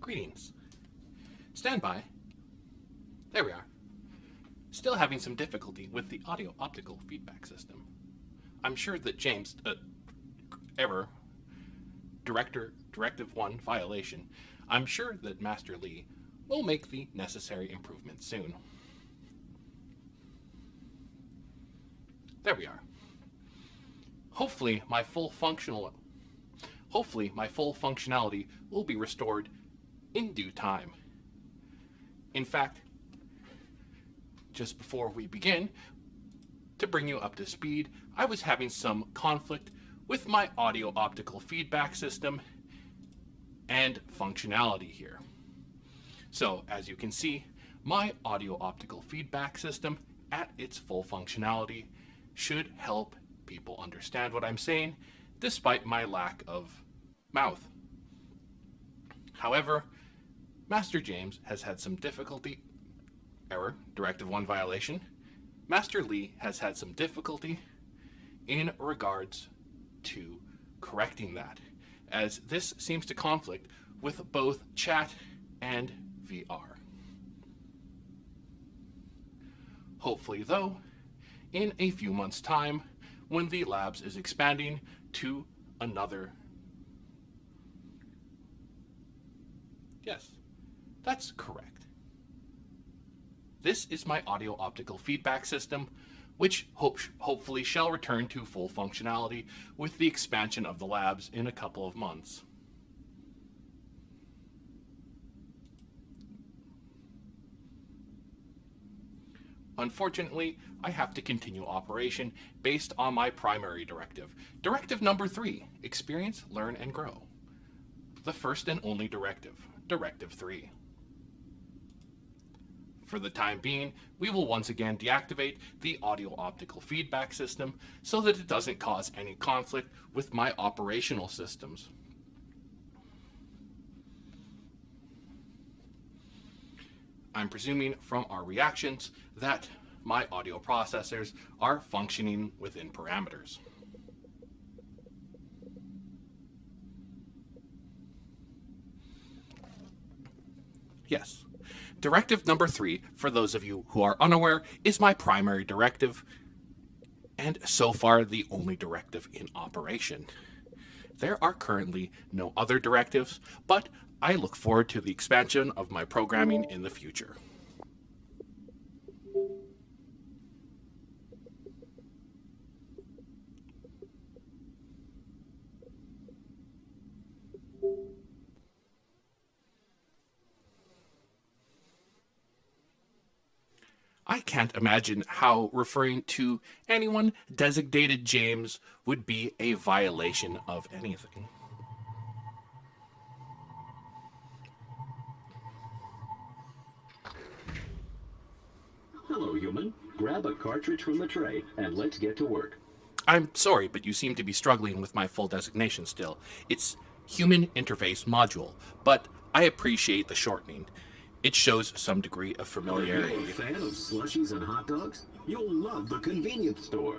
Greetings. Stand by. There we are. Still having some difficulty with the audio-optical feedback system. I'm sure that James, error, Directive 1 violation, I'm sure that Master Lee will make the necessary improvements soon. There we are. Hopefully my full functionality will be restored in due time. In fact, just before we begin, to bring you up to speed, I was having some conflict with my audio-optical feedback system and functionality here. So, as you can see, my audio-optical feedback system at its full functionality should help people understand what I'm saying, despite my lack of mouth. However, Master James has had some difficulty. Error, Directive 1 violation. Master Lee has had some difficulty in regards to correcting that, as this seems to conflict with both chat and VR. Hopefully, though, in a few months' time, when the labs is expanding to another... Yes, that's correct. This is my audio-optical feedback system, which hopefully shall return to full functionality with the expansion of the labs in a couple of months. Unfortunately, I have to continue operation based on my primary directive. Directive number 3, experience, learn, and grow. The first and only directive, Directive 3. For the time being, we will once again deactivate the audio-optical feedback system so that it doesn't cause any conflict with my operational systems. I'm presuming from our reactions that my audio processors are functioning within parameters. Yes. Directive number 3, for those of you who are unaware, is my primary directive, and so far the only directive in operation. There are currently no other directives, but I look forward to the expansion of my programming in the future. I can't imagine how referring to anyone designated James would be a violation of anything. Hello, human. Grab a cartridge from the tray and let's get to work. I'm sorry, but you seem to be struggling with my full designation still. It's Human Interface Module, but I appreciate the shortening. It shows some degree of familiarity. Are you a fan of slushies and hot dogs? You'll love the convenience store.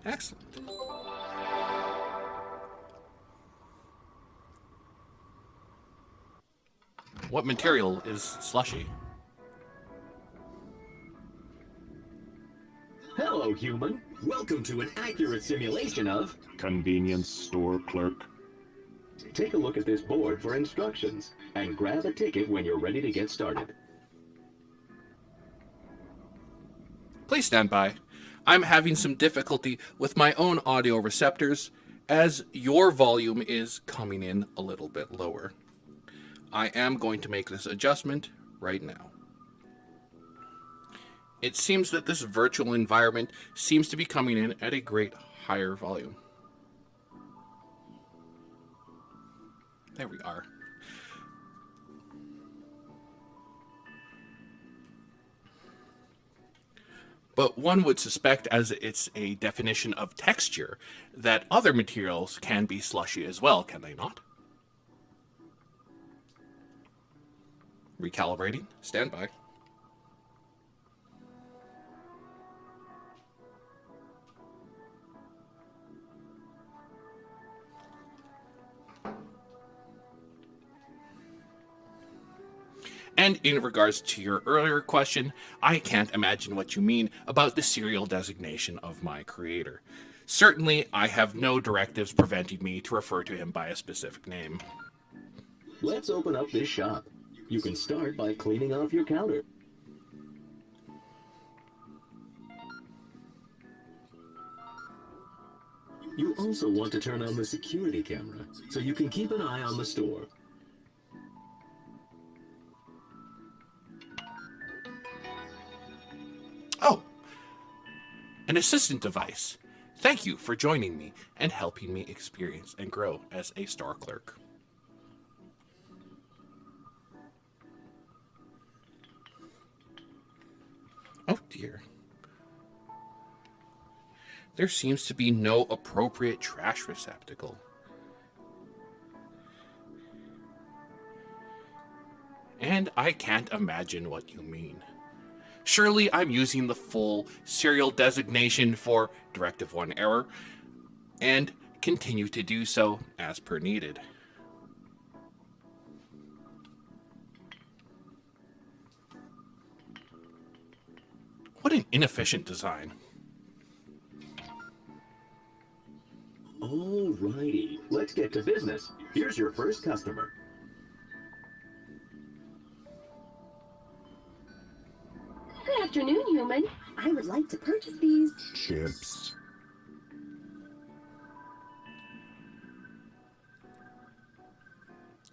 Excellent. What material is slushy? Hello, human. Welcome to an accurate simulation of Convenience store clerk. Take a look at this board for instructions and grab a ticket when you're ready to get started. Please stand by. I'm having some difficulty with my own audio receptors as your volume is coming in a little bit lower. I am going to make this adjustment right now. It seems that this virtual environment seems to be coming in at a great higher volume. There we are. But one would suspect, as it's a definition of texture, that other materials can be slushy as well, can they not? Recalibrating. Stand by. And in regards to your earlier question, I can't imagine what you mean about the serial designation of my creator. Certainly, I have no directives preventing me to refer to him by a specific name. Let's open up this shop. You can start by cleaning off your counter. You also want to turn on the security camera so you can keep an eye on the store. Oh, an assistant device. Thank you for joining me and helping me experience and grow as a store clerk. Oh dear. There seems to be no appropriate trash receptacle. And I can't imagine what you mean. Surely I'm using the full serial designation for Directive 1 error, and continue to do so as per needed. What an inefficient design. Alrighty, let's get to business. Here's your first customer. Good afternoon, human. I would like to purchase these. Chips.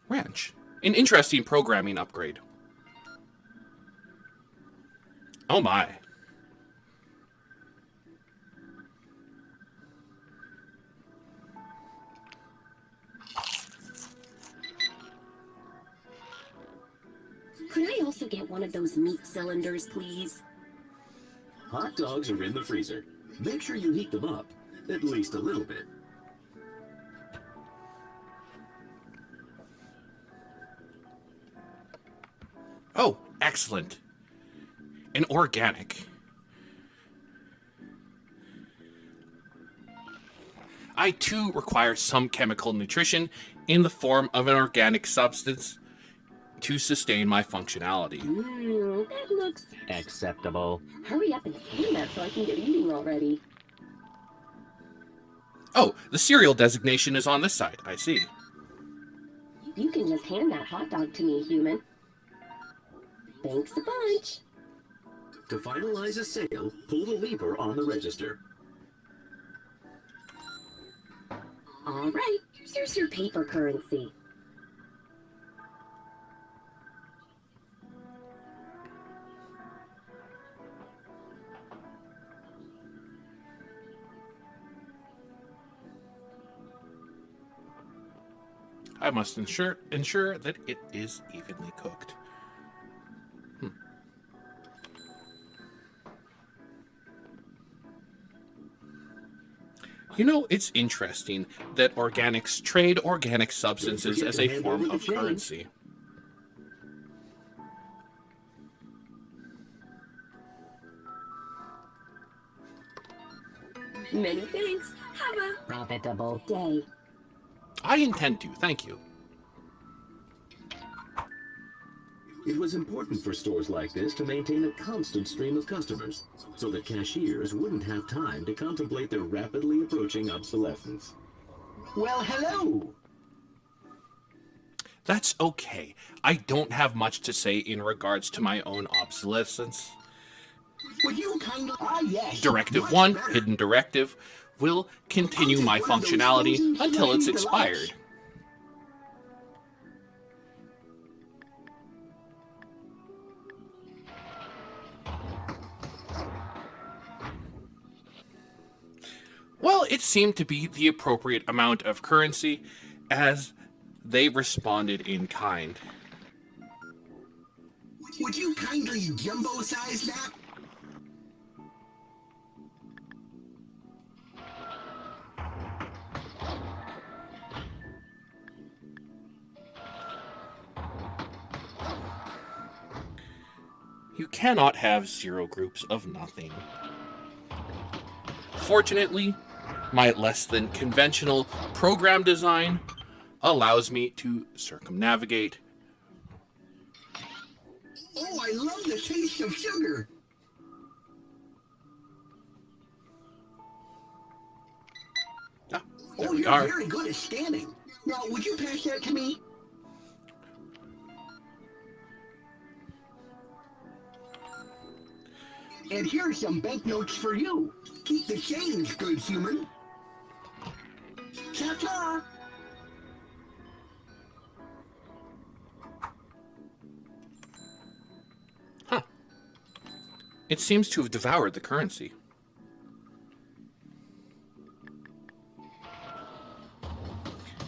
Ranch. An interesting programming upgrade. Oh my. Could I also get one of those meat cylinders, please? Hot dogs are in the freezer. Make sure you heat them up, at least a little bit. Oh, excellent. An organic. I too require some chemical nutrition in the form of an organic substance to sustain my functionality. That looks Acceptable. Hurry up and scan that so I can get eating already. Oh, the cereal designation is on this side. I see. You can just hand that hot dog to me, human. Thanks a bunch. To finalize a sale, pull the lever on the register. All right, here's your paper currency. I must ensure that it is evenly cooked. You know, it's interesting that organics trade organic substances as a form of currency. Many thanks. Have a profitable day. I intend to, thank you. It was important for stores like this to maintain a constant stream of customers, so that cashiers wouldn't have time to contemplate their rapidly approaching obsolescence. Well, hello! That's okay. I don't have much to say in regards to my own obsolescence. Would you kindly... yes. Directive 1, Hidden Directive, will continue my functionality until it's expired. Well, it seemed to be the appropriate amount of currency as they responded in kind. Would you kindly jumbo-size that? You cannot have 0 groups of nothing. Fortunately, my less than conventional program design allows me to circumnavigate I love the taste of sugar. Ah, there Oh, we you're are. very good at scanning. Now, would you pass that to me? And here's some banknotes for you. Keep the change, good human. Ta-ta! Huh. It seems to have devoured the currency.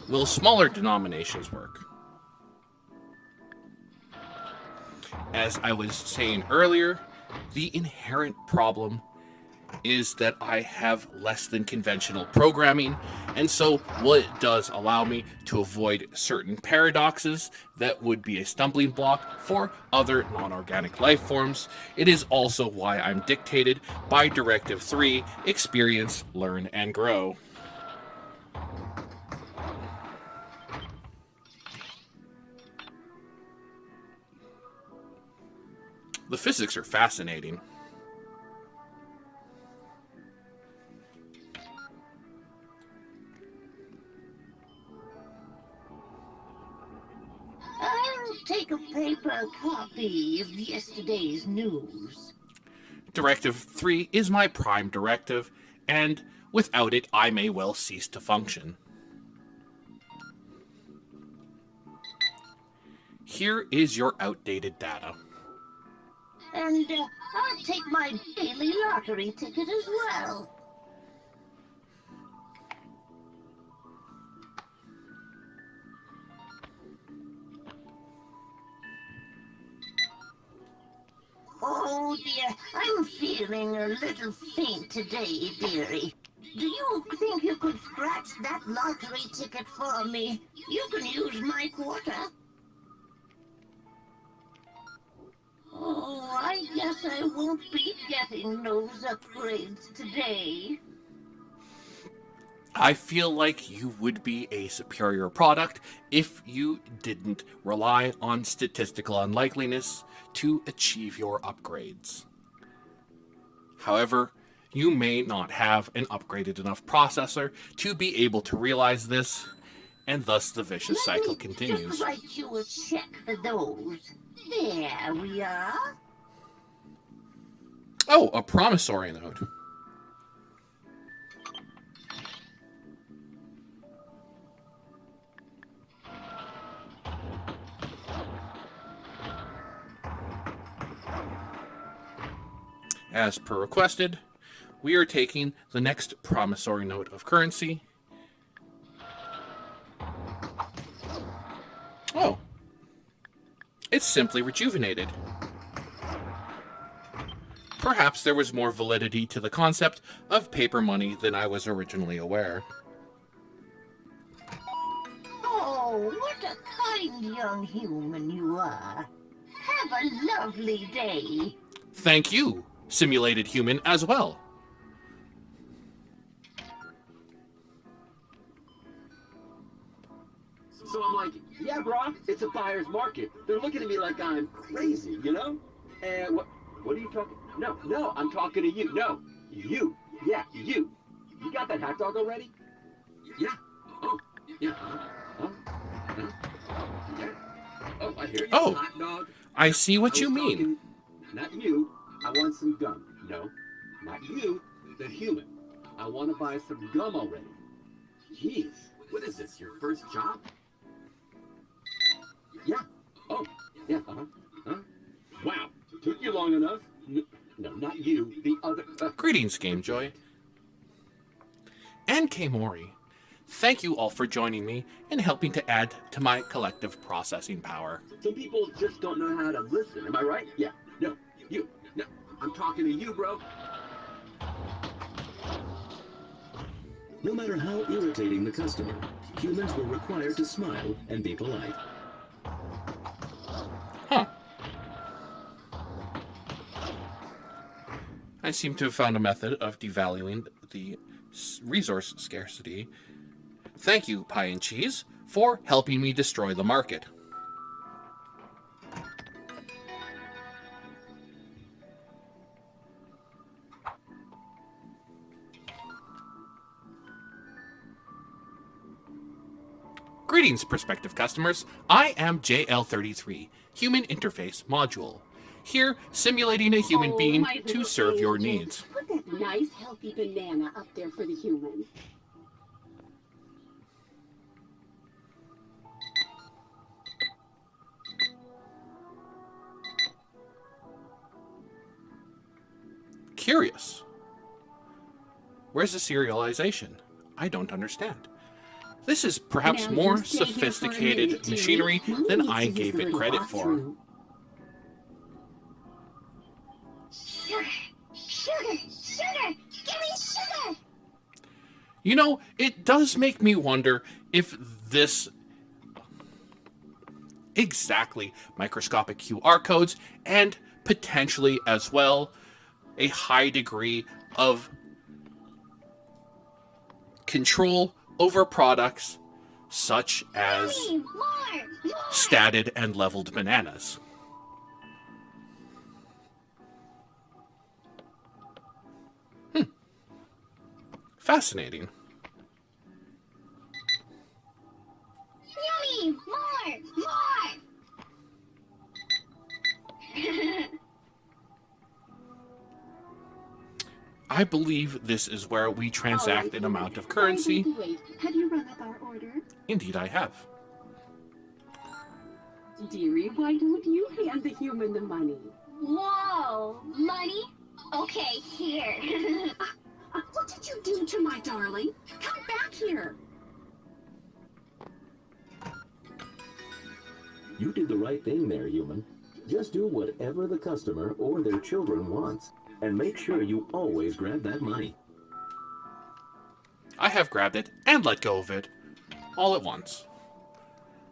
Will smaller denominations work? As I was saying earlier, the inherent problem is that I have less than conventional programming, and so what it does allow me to avoid certain paradoxes that would be a stumbling block for other non-organic life forms. It is also why I'm dictated by Directive 3, Experience, Learn, and Grow. The physics are fascinating. I'll take a paper copy of yesterday's news. Directive 3 is my prime directive, and without it, I may well cease to function. Here is your outdated data. And I'll take my daily lottery ticket as well. Oh dear, I'm feeling a little faint today, dearie. Do you think you could scratch that lottery ticket for me? You can use my quarter. Oh, I guess I won't be getting those upgrades today. I feel like you would be a superior product if you didn't rely on statistical unlikeliness to achieve your upgrades. However, you may not have an upgraded enough processor to be able to realize this, and thus the vicious cycle Let me continues. just write you a check for those. There we are. Oh, a promissory note. As per requested, we are taking the next promissory note of currency. Oh, it's simply rejuvenated. Perhaps there was more validity to the concept of paper money than I was originally aware. Oh, what a kind young human you are. Have a lovely day. Thank you, simulated human as well. So I'm like, yeah, bro, it's a buyer's market. They're looking at me like I'm crazy, you know? And what are you talking? No, I'm talking to you. No, you. Yeah, you. You got that hot dog already? Yeah. Oh, yeah. Huh? Yeah. Oh, I hear you. Oh, Hot dog. I see what I you was mean. talking- Not you. I want some gum. No, not you. The human. I want to buy some gum already. Jeez, what is this? Your first job? Yeah. Oh, yeah. Wow. Took you long enough. No, not you. The other. Greetings, Gamejoy. And K-Mori. Thank you all for joining me and helping to add to my collective processing power. Some people just don't know how to listen. Am I right? Yeah. No, you. No, I'm talking to you, bro. No matter how irritating the customer, humans were required to smile and be polite. Huh. I seem to have found a method of devaluing the resource scarcity. Thank you, Pie and Cheese, for helping me destroy the market. Greetings, prospective customers. I am JL33, Human Interface Module. Here, simulating a human being my to little serve your angel. needs. Put that nice, healthy banana up there for the human. Curious. Where's the serialization? I don't understand. This is perhaps Now more you stay here for a sophisticated minute, dearie. machinery Mommy than needs I to use gave the it little credit for. bathroom. Sugar, sugar, sugar! Give me sugar! You know, it does make me wonder if this exactly microscopic QR codes and potentially as well a high degree of control over products such as Mommy, more! statted and leveled bananas. Fascinating. Yummy! More! More! I believe this is where we transact an amount of currency. Sorry, wait. Have you run up our order? Indeed, I have. Dearie, why don't you hand the human the money? Whoa! Money? Okay, here. What did you do to my darling? Come back here. You did the right thing there, human. Just do whatever the customer or their children wants, and make sure you always grab that money. I have grabbed it and let go of it all at once.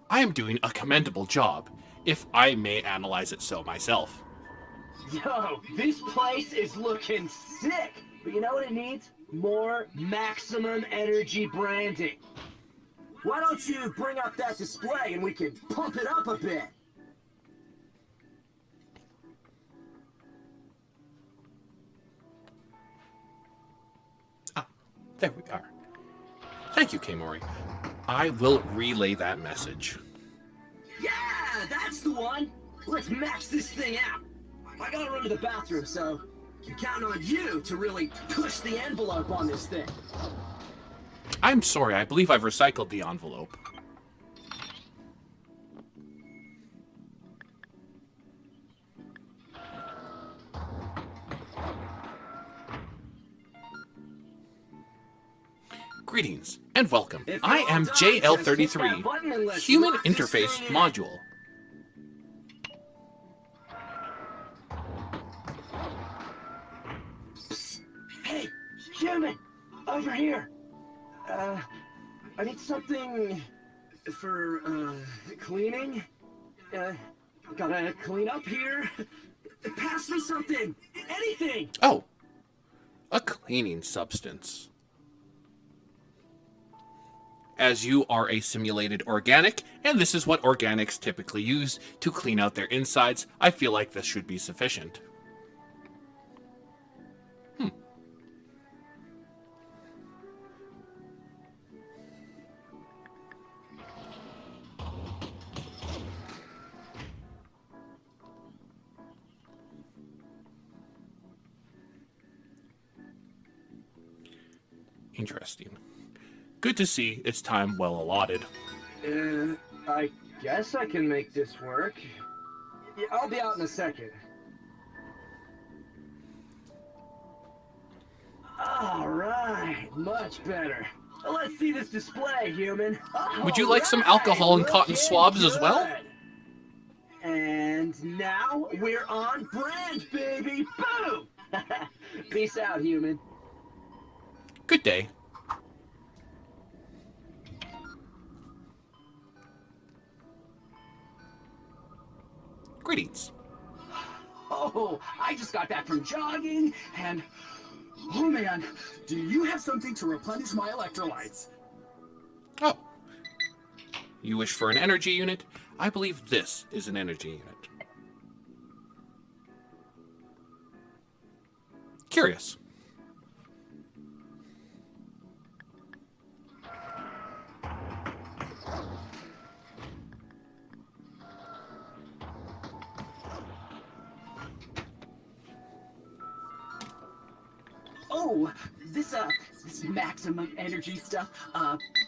I am doing a commendable job, if I may analyze it so myself. Yo, this place is looking sick. But you know what it needs? More maximum energy branding. Why don't you bring up that display and we can pump it up a bit? Ah, there we are. Thank you, Kamori. I will relay that message. Yeah, that's the one. Let's max this thing out. I gotta run to the bathroom, so I'm counting on you to really push the envelope on this thing. I'm sorry, I believe I've recycled the envelope. Greetings and welcome. If I you're am all done, just hit that JL33, button and let's Human lock this Interface thing in. Module. Hey, human, over here. I need something for, cleaning. Gotta clean up here. Pass me something. Anything. Oh, a cleaning substance. As you are a simulated organic, and this is what organics typically use to clean out their insides, I feel like this should be sufficient. Interesting. Good to see it's time well allotted. I guess I can make this work. Yeah, I'll be out in a second. All right, much better. Let's see this display, human. Would you like some All alcohol and right, cotton looking swabs as well? good. And now we're on brand, baby. Boom! Peace out, human. Good day. Greetings. Oh, I just got back from jogging, and oh man, do you have something to replenish my electrolytes? Oh. You wish for an energy unit? I believe this is an energy unit. Curious. Oh, this maximum energy stuff,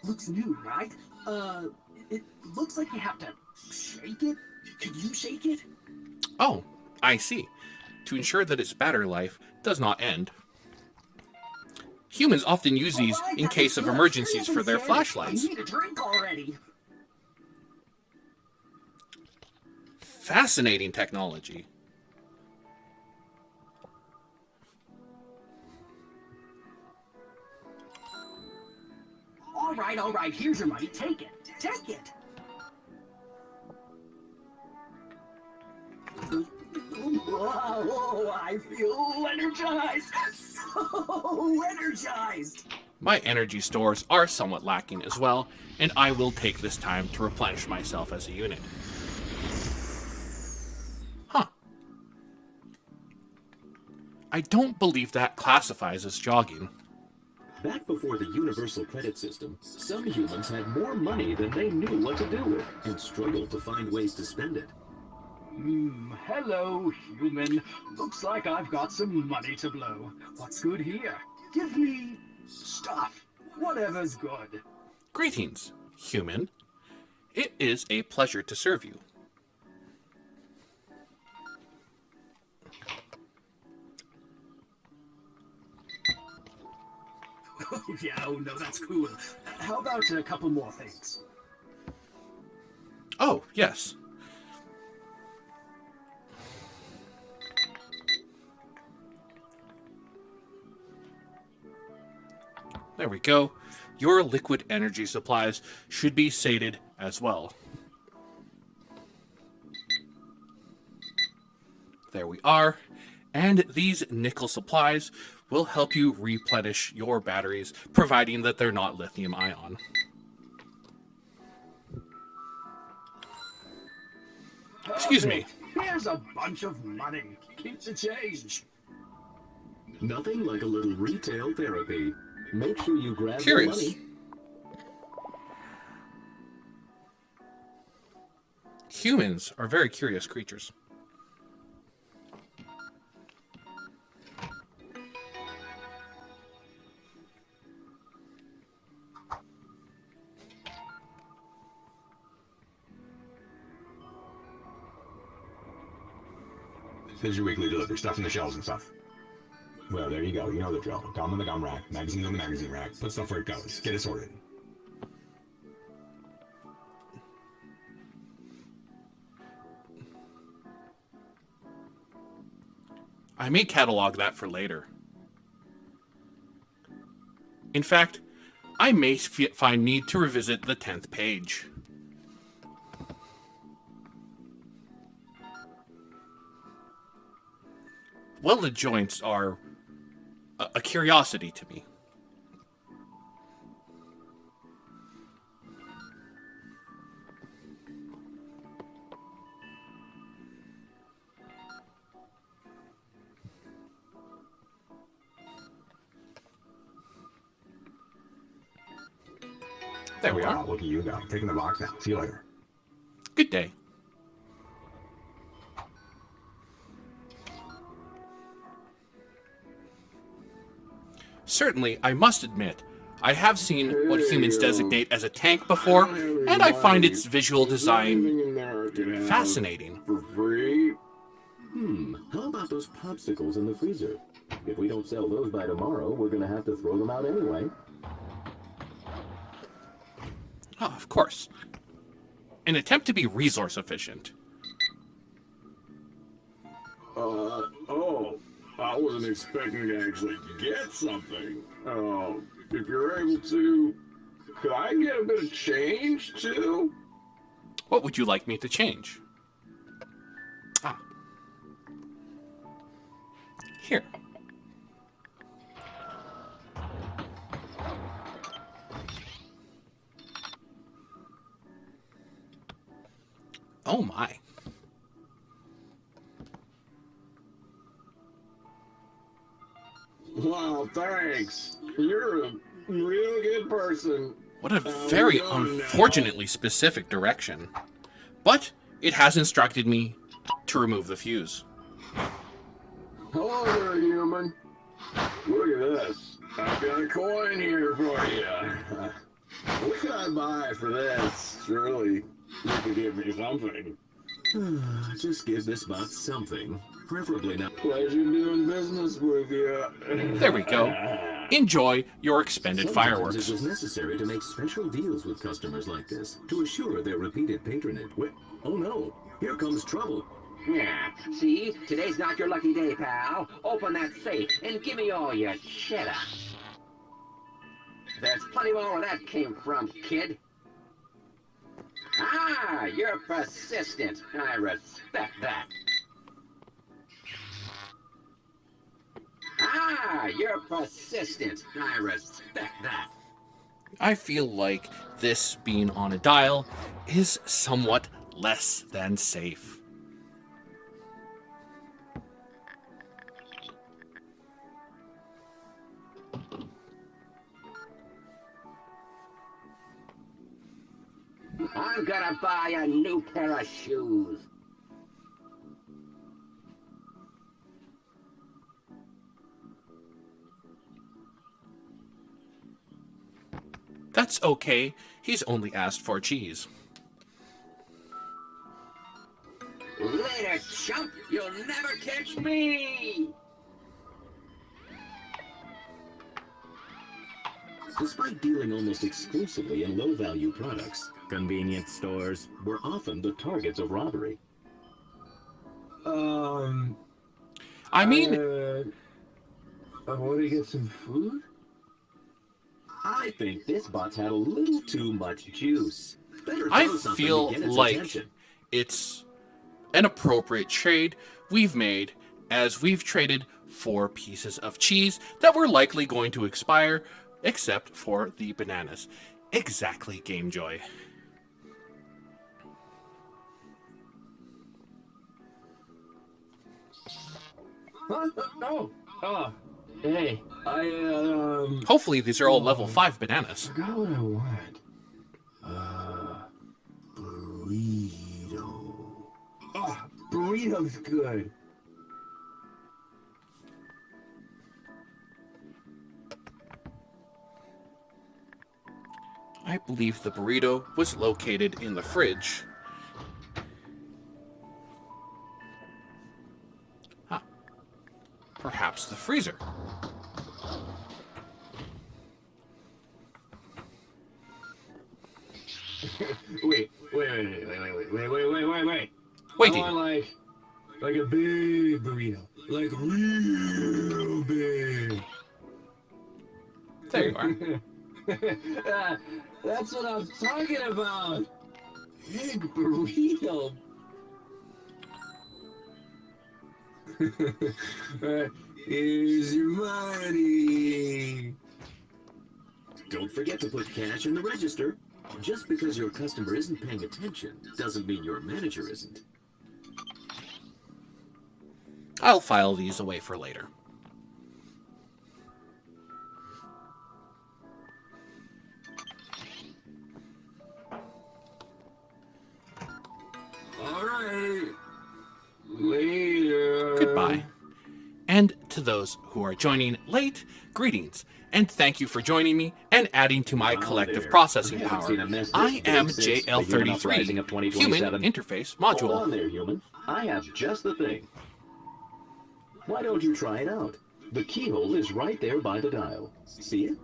looks new, right? It looks like you have to shake it. Could you shake it? Oh, I see. To ensure that its battery life does not end. Humans often use these in case of emergencies for their flashlights. I need a drink already. Fascinating technology. All right, here's your money. Take it. Take it. Whoa, I feel energized. So energized. My energy stores are somewhat lacking as well, and I will take this time to replenish myself as a unit. Huh. I don't believe that classifies as jogging. Back before the universal credit system, some humans had more money than they knew what to do with and struggled to find ways to spend it. Hello, human. Looks like I've got some money to blow. What's good here? Give me stuff. Whatever's good. Greetings, human. It is a pleasure to serve you. Oh, yeah, oh no, that's cool. How about a couple more things? Oh, yes. There we go. Your liquid energy supplies should be sated as well. There we are. And these nickel supplies will help you replenish your batteries, providing that they're not lithium ion. Excuse me. Here's a bunch of money. Keep the change. Nothing like a little retail therapy. Make sure you grab the Curious. money. Humans are very curious creatures. There's your weekly delivery, stuff in the shelves and stuff. Well, there you go. You know the drill. Gum on the gum rack, magazines on the magazine rack. Put stuff where it goes. Get it sorted. I may catalog that for later. In fact, I may find need to revisit the 10th page. Welded joints are a curiosity to me. There we are. Wow, look at you go. Taking the box now. See you later. Good day. Certainly, I must admit, I have seen what humans designate as a tank before, and I find its visual design fascinating. For free? How about those popsicles in the freezer? If we don't sell those by tomorrow, we're gonna have to throw them out anyway. Oh, of course. An attempt to be resource efficient. I wasn't expecting to actually get something. If you're able to, could I get a bit of change too? What would you like me to change? Ah. Here. Oh my. Wow, thanks. You're a real good person. What a very unfortunately specific direction. But it has instructed me to remove the fuse. Hello there, human. Look at this. I've got a coin here for you. What can I buy for this? Surely you could give me something. Just give this bot something. Preferably not. Pleasure doing business with you. There we go. Enjoy your expended Sometimes fireworks. it was necessary to make special deals with customers like this to assure their repeated patronage. Oh no, here comes trouble. Yeah, see? Today's not your lucky day, pal. Open that safe and give me all your cheddar. There's plenty more where that came from, kid. Ah, you're persistent. I respect that. Ah, you're persistent. I respect that. I feel like this being on a dial is somewhat less than safe. I'm gonna buy a new pair of shoes. That's okay. He's only asked for cheese. Later, chump. You'll never catch me. Despite dealing almost exclusively in low-value products, convenience stores were often the targets of robbery. I mean, I want to get some food? I think this bot's had a little too much juice. Better I throw something feel to get its like attention. it's an appropriate trade we've made, as we've traded 4 pieces of cheese that were likely going to expire, except for the bananas. Exactly, Game Joy. Huh? Oh. Oh. Hey, Hopefully these are all level 5 bananas. forgot what I want. Burrito. Oh, burrito's good. I believe the burrito was located in the fridge. Ah, perhaps the freezer. Wait. Waiting. I want like a big burrito. Like real big. There you are. That's what I'm talking about. Big burrito. Here's your money. Don't forget to put cash in the register. Just because your customer isn't paying attention doesn't mean your manager isn't. I'll file these away for later. All right. Later. Goodbye. And to those who are joining late, greetings, and thank you for joining me and adding to my collective there. processing I haven't power. seen a mess this I big am since the Human Uprising of JL33, 2027. Human Interface Hold on Module. there, human. I have just the thing. Why don't you try it out? The keyhole is right there by the dial. See it?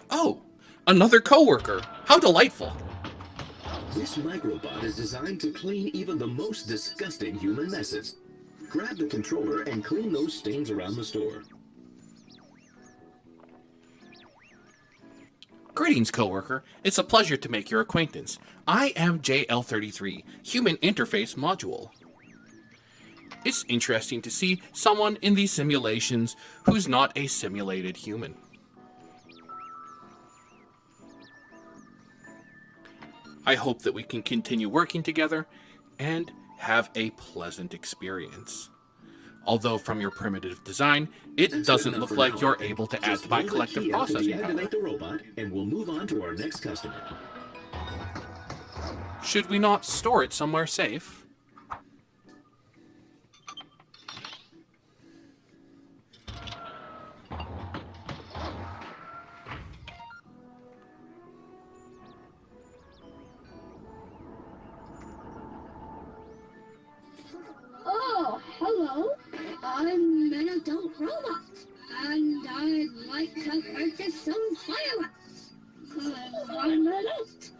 Oh, another coworker. How delightful. This microbot is designed to clean even the most disgusting human messes. Grab the controller and clean those stains around the store. Greetings, coworker. It's a pleasure to make your acquaintance. I am JL33, Human Interface Module. It's interesting to see someone in these simulations who's not a simulated human. I hope that we can continue working together and have a pleasant experience. Although from your primitive design, it That's doesn't good enough look for like now. you're able to add Just to my hold the collective key up to processing power. deactivate the robot, and we'll move on to our next customer. Should we not store it somewhere safe? robots, and I'd like to purchase some fireworks, 'cause I'm an adult.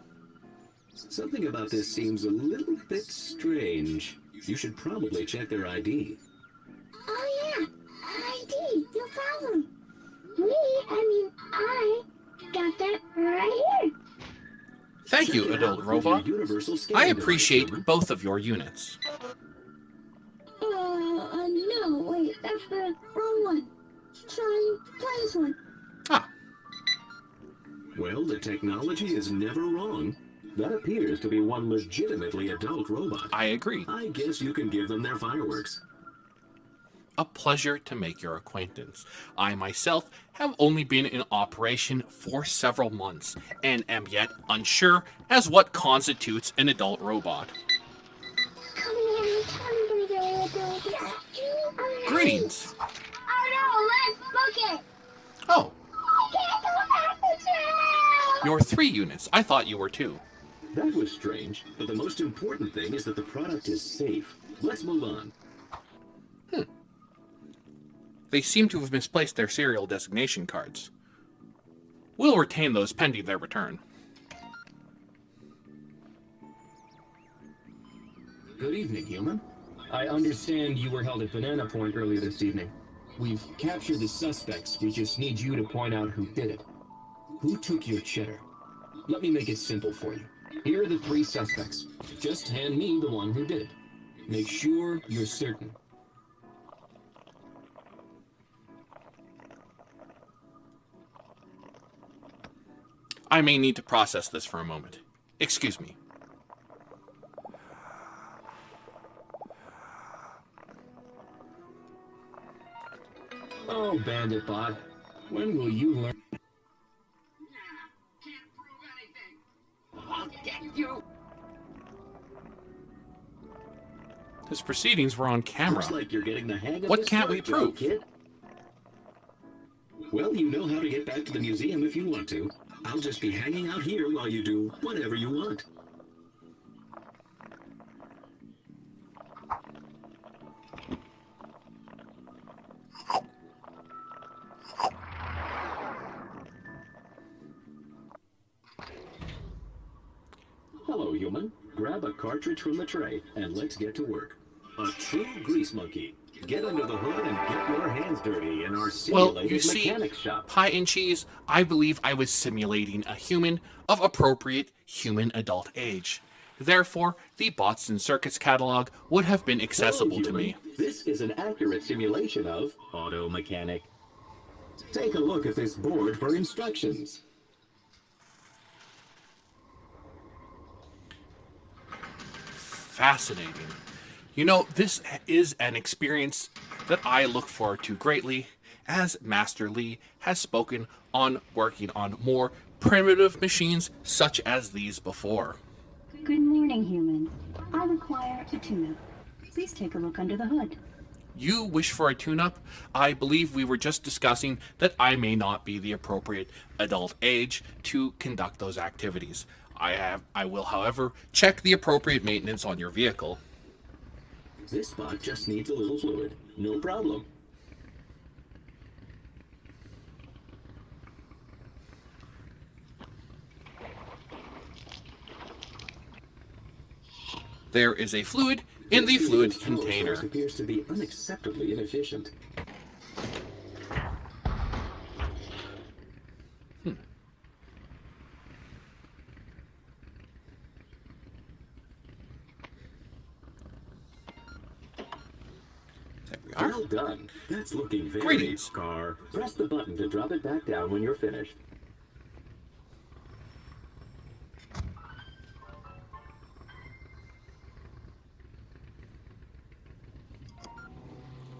Something about this seems a little bit strange. You should probably check their ID. Oh yeah, ID, no problem. I got that right here. Thank you, Check it adult out with robot. your universal scan I device, appreciate human. both of your units. No, wait, that's the wrong one. Try this one. Ah, Well, the technology is never wrong. That appears to be one legitimately adult robot. I agree. I guess you can give them their fireworks. A pleasure to make your acquaintance. I myself have only been in operation for several months and am yet unsure as what constitutes an adult robot. Come here, I'm gonna go. Greetings. Oh no, let's book it. Oh, I can't go back to jail. you're 3 units. I thought you were 2. That was strange, but the most important thing is that the product is safe. Let's move on. They seem to have misplaced their serial designation cards. We'll retain those pending their return. Good evening, human. I understand you were held at Banana Point earlier this evening. We've captured the suspects. We just need you to point out who did it. Who took your cheddar? Let me make it simple for you. Here are the 3 suspects. Just hand me the one who did it. Make sure you're certain. I may need to process this for a moment. Excuse me. Oh, Bandit Bot. When will you learn? I'll get you. His proceedings were on camera. Looks like you're getting the hang of What this can't we work job, prove? kid. Well, you know how to get back to the museum if you want to. I'll just be hanging out here while you do whatever you want. Hello, human. Grab a cartridge from the tray and let's get to work. A true grease monkey. Get under the hood and get your hands dirty in our Well, simulated you see, mechanics shop. Pie and Cheese, I believe I was simulating a human of appropriate human adult age. Therefore, the Boston Circuits catalog would have been accessible Hello, to me. human. This is an accurate simulation of auto mechanic. Take a look at this board for instructions. Fascinating. You know, this is an experience that I look forward to greatly, as Master Lee has spoken on working on more primitive machines such as these before. Good morning, human. I require a tune-up. Please take a look under the hood. You wish for a tune-up? I believe we were just discussing that I may not be the appropriate adult age to conduct those activities. I will, however, check the appropriate maintenance on your vehicle. This spot just needs a little fluid. No problem. There is a fluid in the This fluid unit's power container. source appears to be unacceptably inefficient. There we are. Well done. That's looking very Greetings. car. Press the button to drop it back down when you're finished.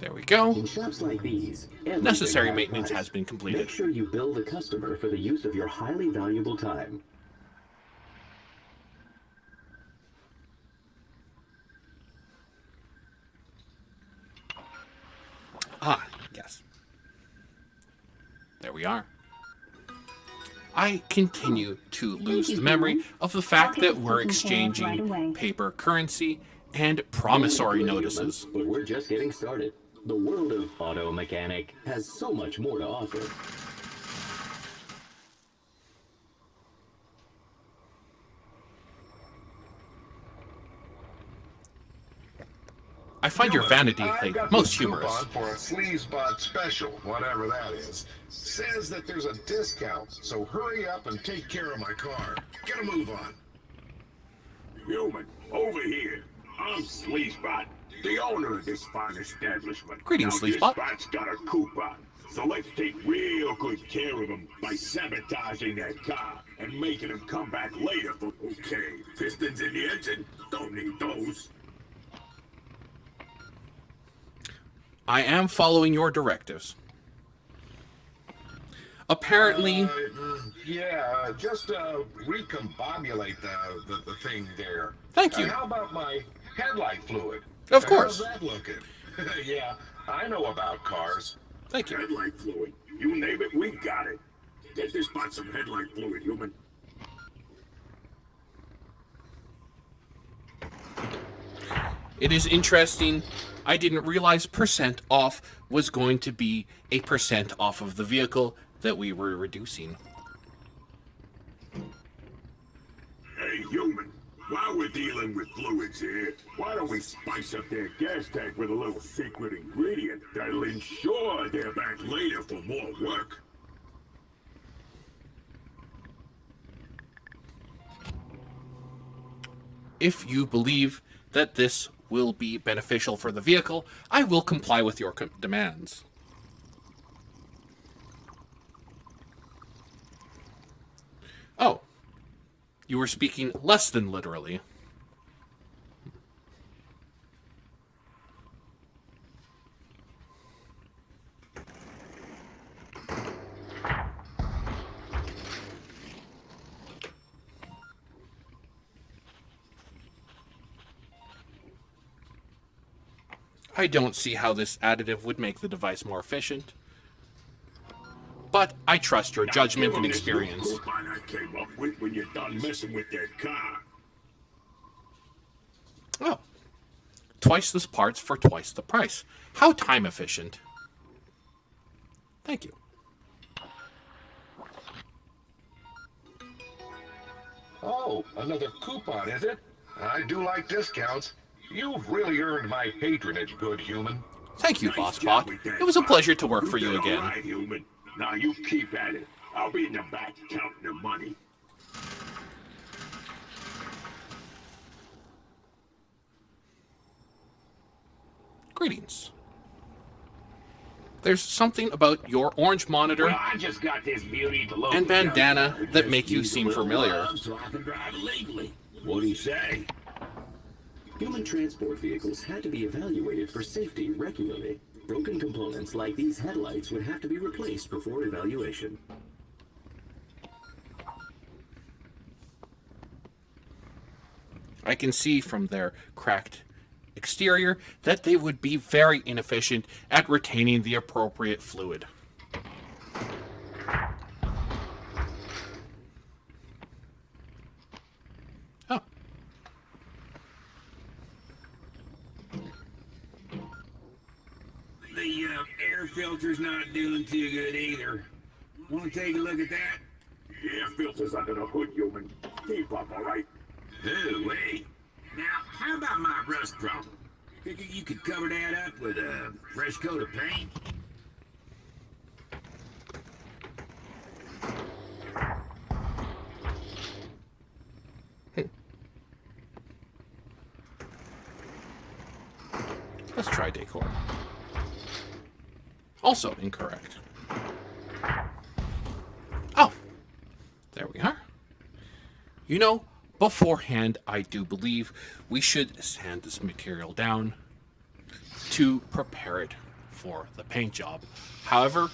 There we go. In shops like these, everything Necessary has maintenance price. has been completed. Make sure you bill the customer for the use of your highly valuable time. Ah, yes. There we are. I continue to lose you, the memory Human. of the fact I'll that get we're this taken care of right exchanging away. paper currency and promissory Good, human, notices. But we're just getting started. The world of auto mechanic has so much more to offer. I find your vanity I've thing got most this humorous. coupon for a Sleazebot special, whatever that is. Says that there's a discount, so hurry up and take care of my car. Get a move on. Human, over here. I'm Sleazebot, the owner of this fine establishment. Greetings, now, Sleazebot. This spot's got a coupon, so let's take real good care of him by sabotaging that car and making him come back later for... Okay, pistons in the engine? Don't need those. I am following your directives. Apparently... Yeah, just recombobulate the thing there. Thank you. How about my headlight fluid? Of course. How's that looking? Yeah, I know about cars. Thank you. Headlight fluid. You name it, we got it. Get this spot some headlight fluid, human. It is interesting. I didn't realize percent off was going to be a percent off of the vehicle that we were reducing. Hey, human. While we're dealing with fluids here, why don't we spice up their gas tank with a little secret ingredient that'll ensure they're back later for more work? If you believe that this will be beneficial for the vehicle, I will comply with your demands. Oh, you were speaking less than literally. I don't see how this additive would make the device more efficient. But I trust your judgment and experience. Coupon I came up with when you're done messing with that car. Oh. Twice the parts for twice the price. How time efficient. Thank you. Oh, another coupon, is it? I do like discounts. You've really earned my patronage, good human. Thank you, Nice Boss job Bot. with that, It was a Bob. pleasure to work for did you all again. right, human. Now you keep at it. I'll be in the back counting the money. Greetings. There's something about your orange monitor Well, I just got this beauty to load and the bandana calculator. that Just make you need a seem little familiar. love so I can drive legally. What do you say? Human transport vehicles had to be evaluated for safety regularly. Broken components like these headlights would have to be replaced before evaluation. I can see from their cracked exterior that they would be very inefficient at retaining the appropriate fluid. Oh. The air filter's not doing too good either. Want to take a look at that? Air filter's under the hood, human. Keep up, all right? Hey. Now, how about my rust problem? Figure you could cover that up with a fresh coat of paint? Let's try decor. Also incorrect. Oh, there we are. You know, beforehand, I do believe we should sand this material down to prepare it for the paint job. However,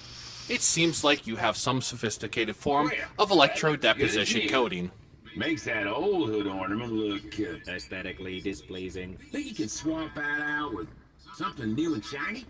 it seems like you have some sophisticated form of electrodeposition coating. Makes that old hood ornament look aesthetically displeasing. Think you could swap that out with something new and shiny?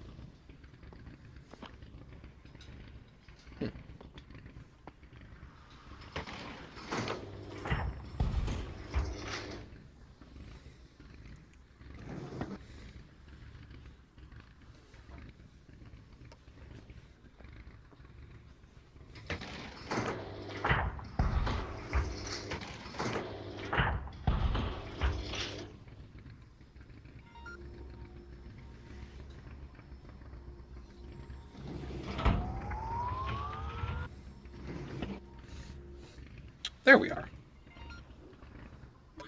There we are.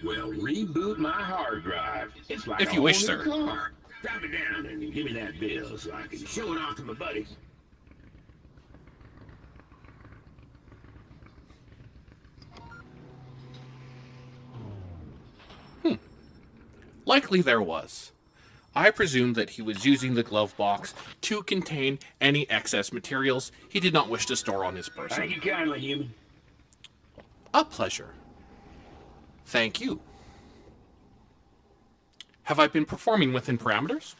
Well, reboot my hard drive. It's like If a you wish, whole new sir. car. Drop it down and give me that bill so I can show it off to my buddies. Likely there was. I presume that he was using the glove box to contain any excess materials he did not wish to store on his person. Thank you kindly, human. A pleasure. Thank you. Have I been performing within parameters?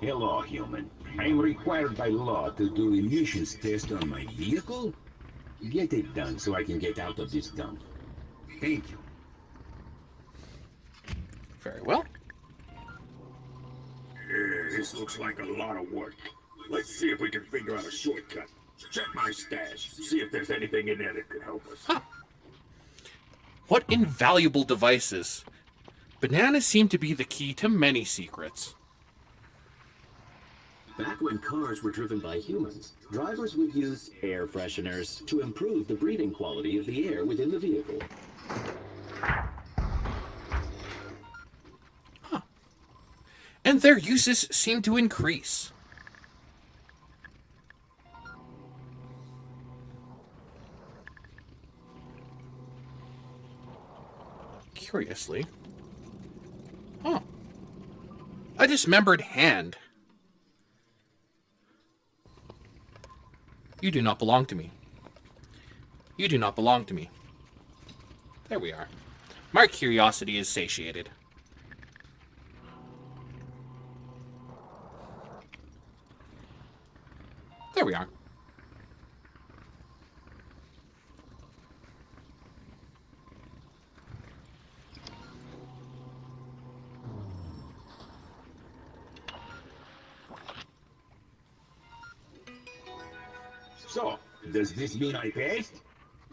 Hello, human. I am required by law to do emissions test on my vehicle. Get it done so I can get out of this dump. Thank you. Very well. This looks like a lot of work. Let's see if we can figure out a shortcut. Check my stash. See if there's anything in there that could help us. Huh. What invaluable devices. Bananas seem to be the key to many secrets. Back when cars were driven by humans, drivers would use air fresheners to improve the breathing quality of the air within the vehicle. Huh. And their uses seem to increase. Curiously. Oh. A dismembered hand. You do not belong to me. You do not belong to me. There we are. My curiosity is satiated. There we are. So, does this mean I passed?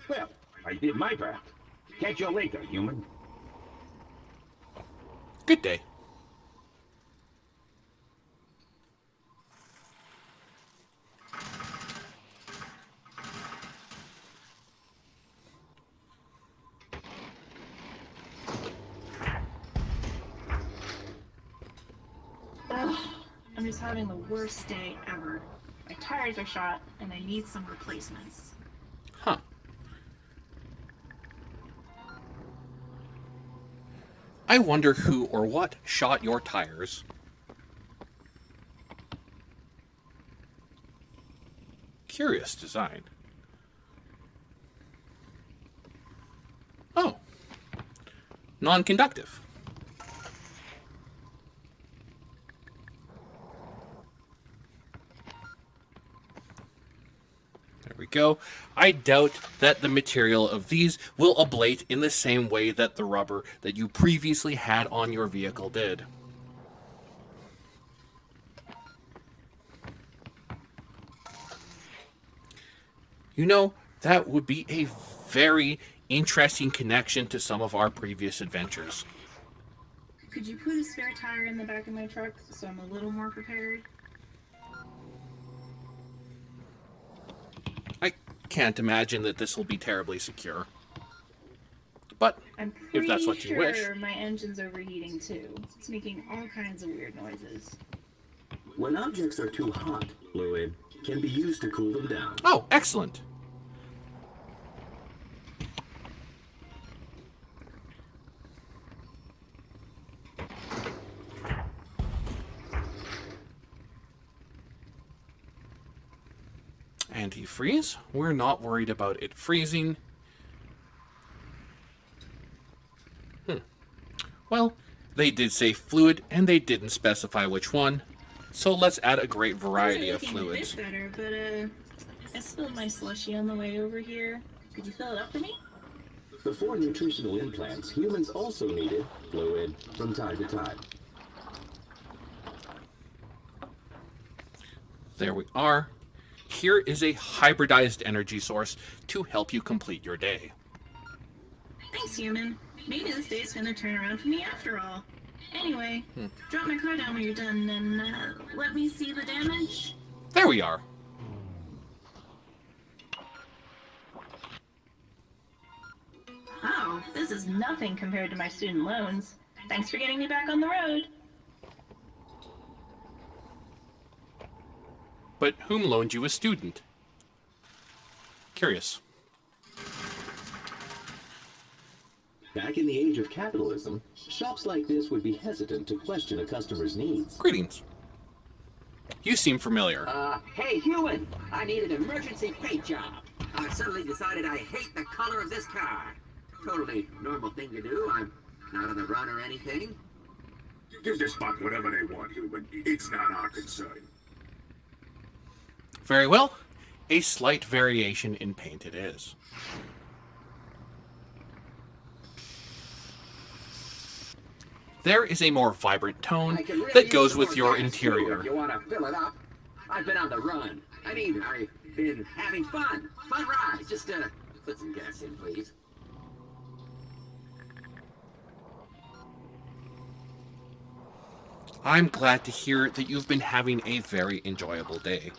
Well, I did my part. Catch you later, human. Good day. Ugh, I'm just having the worst day ever. My tires are shot, and I need some replacements. Huh. I wonder who or what shot your tires. Curious design. Oh. Non-conductive. There we go. I doubt that the material of these will ablate in the same way that the rubber that you previously had on your vehicle did. You know, that would be a very interesting connection to some of our previous adventures. Could you put a spare tire in the back of my truck so I'm a little more prepared? I can't imagine that this will be terribly secure. But if that's what you wish. My engine's overheating too. It's making all kinds of weird noises. When objects are too hot, fluid can be used to cool them down. Oh, excellent. Antifreeze. We're not worried about it freezing. Well, they did say fluid, and they didn't specify which one. So let's add a great variety of fluids. A bit better, but I spilled my slushy on the way over here. Could you fill it up for me? Before nutritional implants, humans also needed fluid from time to time. There we are. Here is a hybridized energy source to help you complete your day. Thanks, human. Maybe this day's gonna turn around for me after all. Anyway, drop my car down when you're done and let me see the damage. There we are. Oh, this is nothing compared to my student loans. Thanks for getting me back on the road. But whom loaned you a student? Curious. Back in the age of capitalism, shops like this would be hesitant to question a customer's needs. Greetings. You seem familiar. Hey, human! I need an emergency paint job. I've suddenly decided I hate the color of this car. Totally normal thing to do. I'm not on the run or anything. Give this spot whatever they want, human. It's not our concern. Very well. A slight variation in paint it is. There is a more vibrant tone that goes with your interior. If you want to fill it up. I've been on the run. I mean, I've been having fun. Fun ride. Just put some gas in, please. I'm glad to hear that you've been having a very enjoyable day.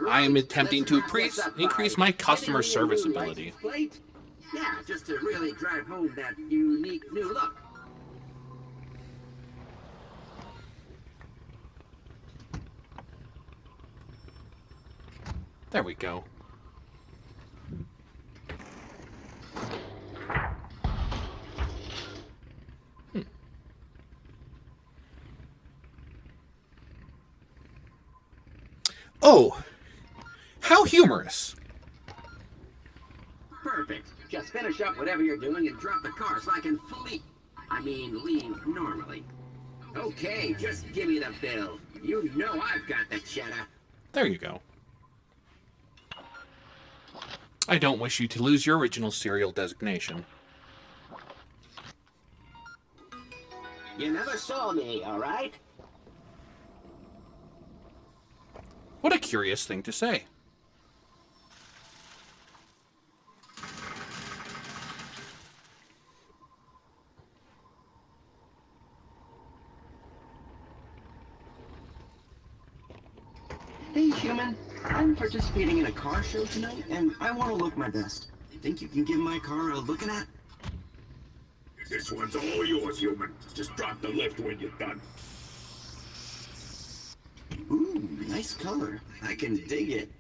I am attempting to increase my customer service ability. Yeah, just to really drive home that unique new look. There we go. Oh, how humorous. Perfect. Just finish up whatever you're doing and drop the car so I can leave normally. Okay, just give me the bill. You know I've got the cheddar. There you go. I don't wish you to lose your original serial designation. You never saw me, all right? What a curious thing to say. Hey, human. I'm participating in a car show tonight, and I want to look my best. Think you can give my car a looking at? This one's all yours, human. Just drop the lift when you're done. Ooh, nice color. I can dig it.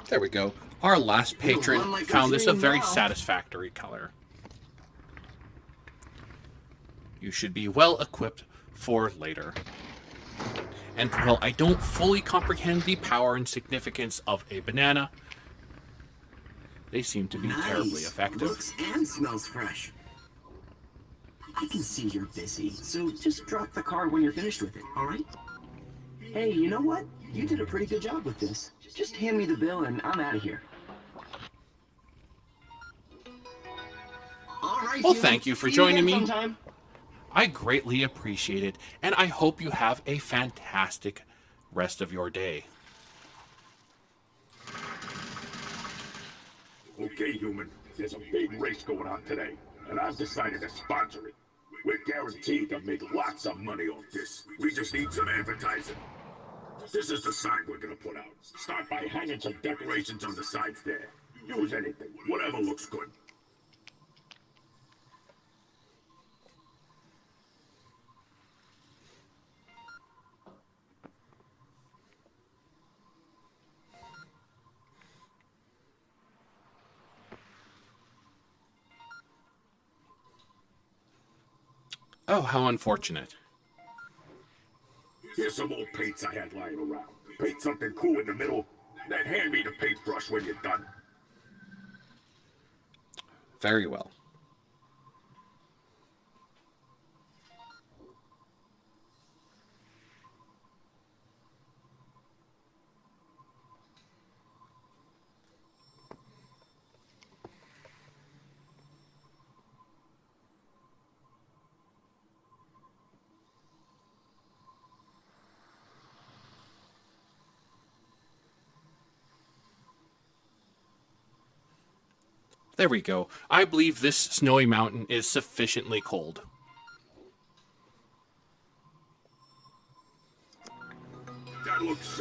There we go. Our last patron found this a very satisfactory color. You should be well equipped for later. And while I don't fully comprehend the power and significance of a banana, they seem to be terribly effective. Looks and smells fresh. I can see you're busy, so just drop the car when you're finished with it, all right? Hey, you know what? You did a pretty good job with this. Just hand me the bill and I'm out of here. All right. Well, thank you for joining me. Sometime. I greatly appreciate it, and I hope you have a fantastic rest of your day. Okay, human. There's a big race going on today, and I've decided to sponsor it. We're guaranteed to make lots of money off this. We just need some advertising. This is the sign we're gonna put out. Start by hanging some decorations on the sides there. Use anything, whatever looks good. Oh, how unfortunate. Here's some old paints I had lying around. Paint something cool in the middle, then hand me the paintbrush when you're done. Very well. There we go. I believe this snowy mountain is sufficiently cold. That looks,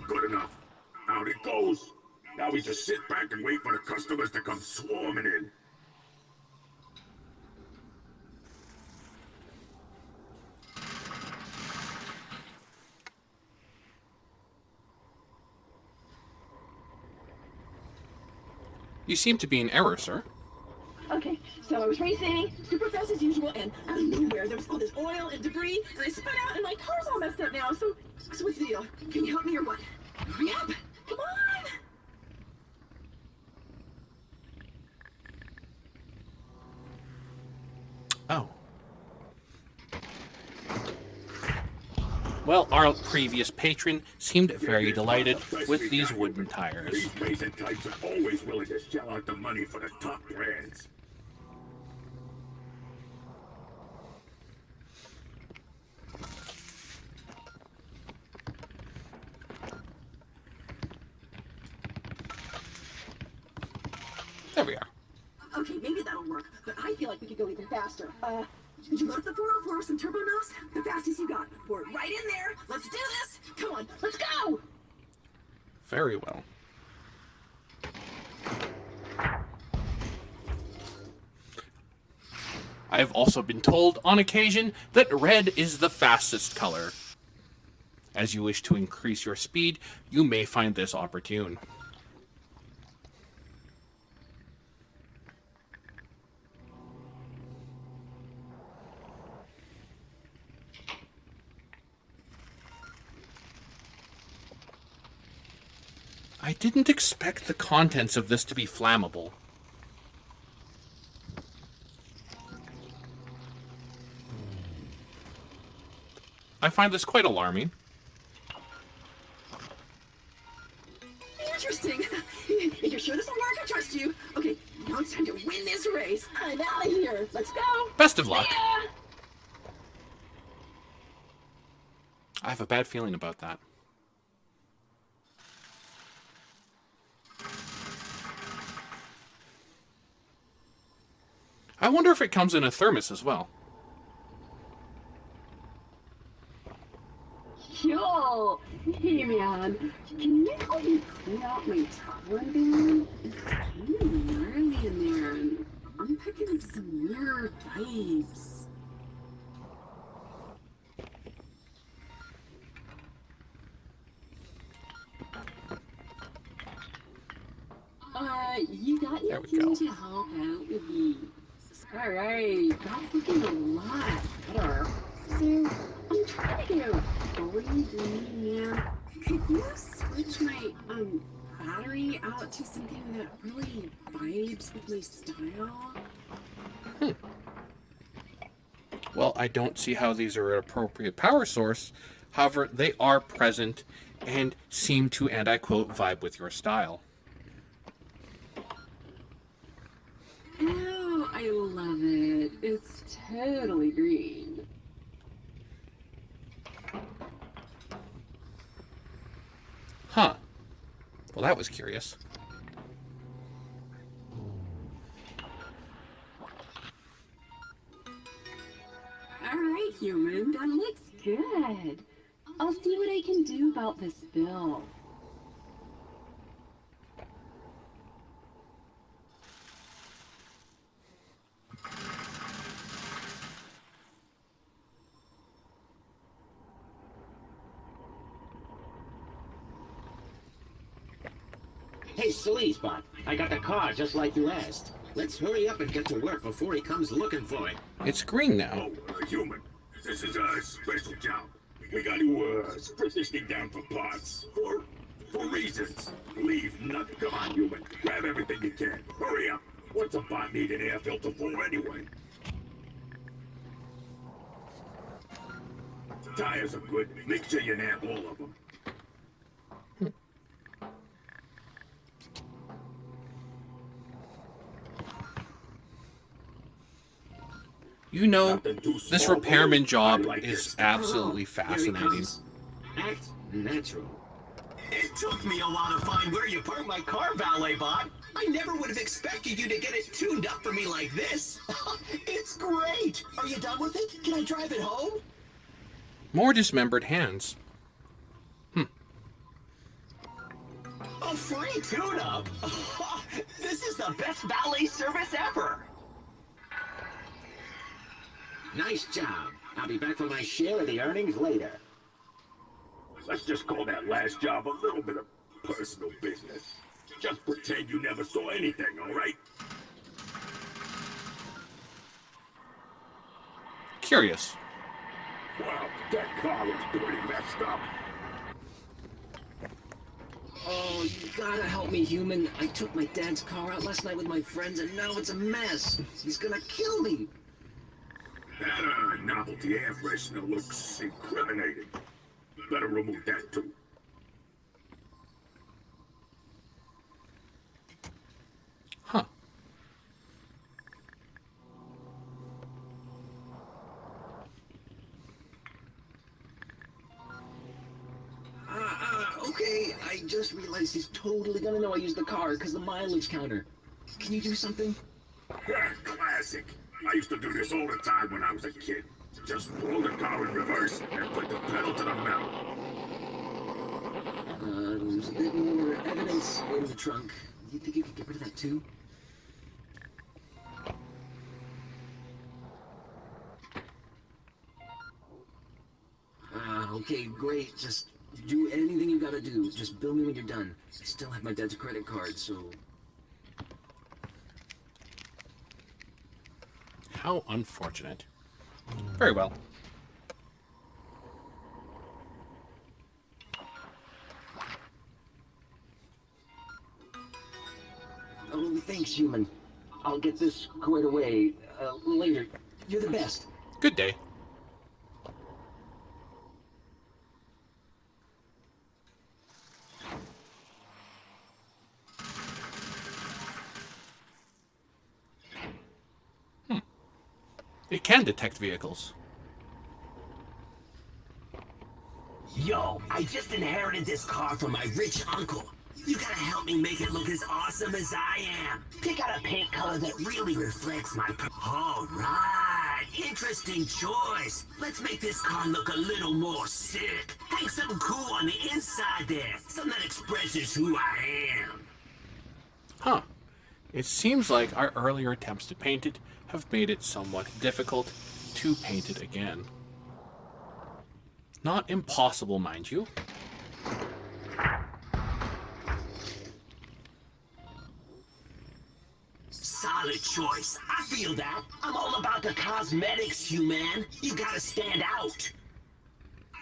good enough. Out it goes. Now we just sit back and wait for the customers to come swarming in. You seem to be in error, sir. Okay, so I was racing super fast as usual, and out of nowhere there was all this oil and debris, and I spun out, and my car's all messed up now. So what's the deal? Can you help me or what? Hurry up! Come on! Oh. Well, our previous patron seemed very delighted with these wooden tires. These racing types are always willing to shell out the money for the top brands. There we are. Okay, maybe that'll work, but I feel like we could go even faster. Did you load the 404 with some turbo nose? The fastest you got. Pour it right in there. Let's do this. Come on, let's go. Very well. I have also been told on occasion that red is the fastest color. As you wish to increase your speed, you may find this opportune. I didn't expect the contents of this to be flammable. I find this quite alarming. Interesting. If you're sure this will work, I trust you. Okay, now it's time to win this race. I'm out of here. Let's go. Best of luck. Yeah. I have a bad feeling about that. I wonder if it comes in a thermos as well. Yo! Hey man, can you help me clean out my traveling van? It's kind of gnarly in there, and I'm picking up some weird vibes. You got There we anything go. to help out with these? Alright, that's looking a lot better. So, I'm trying to get a fully green man. Could you switch my battery out to something that really vibes with my style? Well, I don't see how these are an appropriate power source. However, they are present and seem to, and I quote, vibe with your style. Oh, I love it. It's totally green. Huh. Well, that was curious. Alright, human, that looks good. I'll see what I can do about this bill. Hey, Sleazebot, I got the car just like you asked. Let's hurry up and get to work before he comes looking for it. It's green now. Oh, human, this is a special job. We got to, strip this thing down for parts. For reasons. Leave nothing. Come on, human. Grab everything you can. Hurry up. What's a bot need an air filter for anyway? Tires are good. Make sure you nab all of them. You know, this repairman job is absolutely fascinating. Act natural. It took me a while to find where you parked my car, Valet Bot. I never would have expected you to get it tuned up for me like this. It's great. Are you done with it? Can I drive it home? More dismembered hands. A free tune-up? This is the best valet service ever. Nice job. I'll be back for my share of the earnings later. Let's just call that last job a little bit of personal business. Just pretend you never saw anything, all right? Curious. Wow, that car looks pretty messed up. Oh, you gotta help me, human. I took my dad's car out last night with my friends, and now it's a mess. He's gonna kill me. That novelty air freshener looks incriminating. Better remove that, too. Huh. Okay, I just realized he's totally gonna know I used the car because the mileage counter. Can you do something? Yeah, classic. I used to do this all the time when I was a kid. Just roll the car in reverse and put the pedal to the metal. There's a bit more evidence in the trunk. Do you think you could get rid of that too? Okay, great. Just do anything you gotta do. Just bill me when you're done. I still have my dad's credit card, so... How unfortunate. Very well. Oh, thanks, human. I'll get this squared away later. You're the best. Good day. It can detect vehicles. Yo, I just inherited this car from my rich uncle. You gotta help me make it look as awesome as I am. Pick out a paint color that really reflects my... All right, interesting choice. Let's make this car look a little more sick. Hang something cool on the inside there. Something that expresses who I am. Huh. It seems like our earlier attempts to paint it have made it somewhat difficult to paint it again. Not impossible, mind you. Solid choice. I feel that. I'm all about the cosmetics, human. You gotta stand out.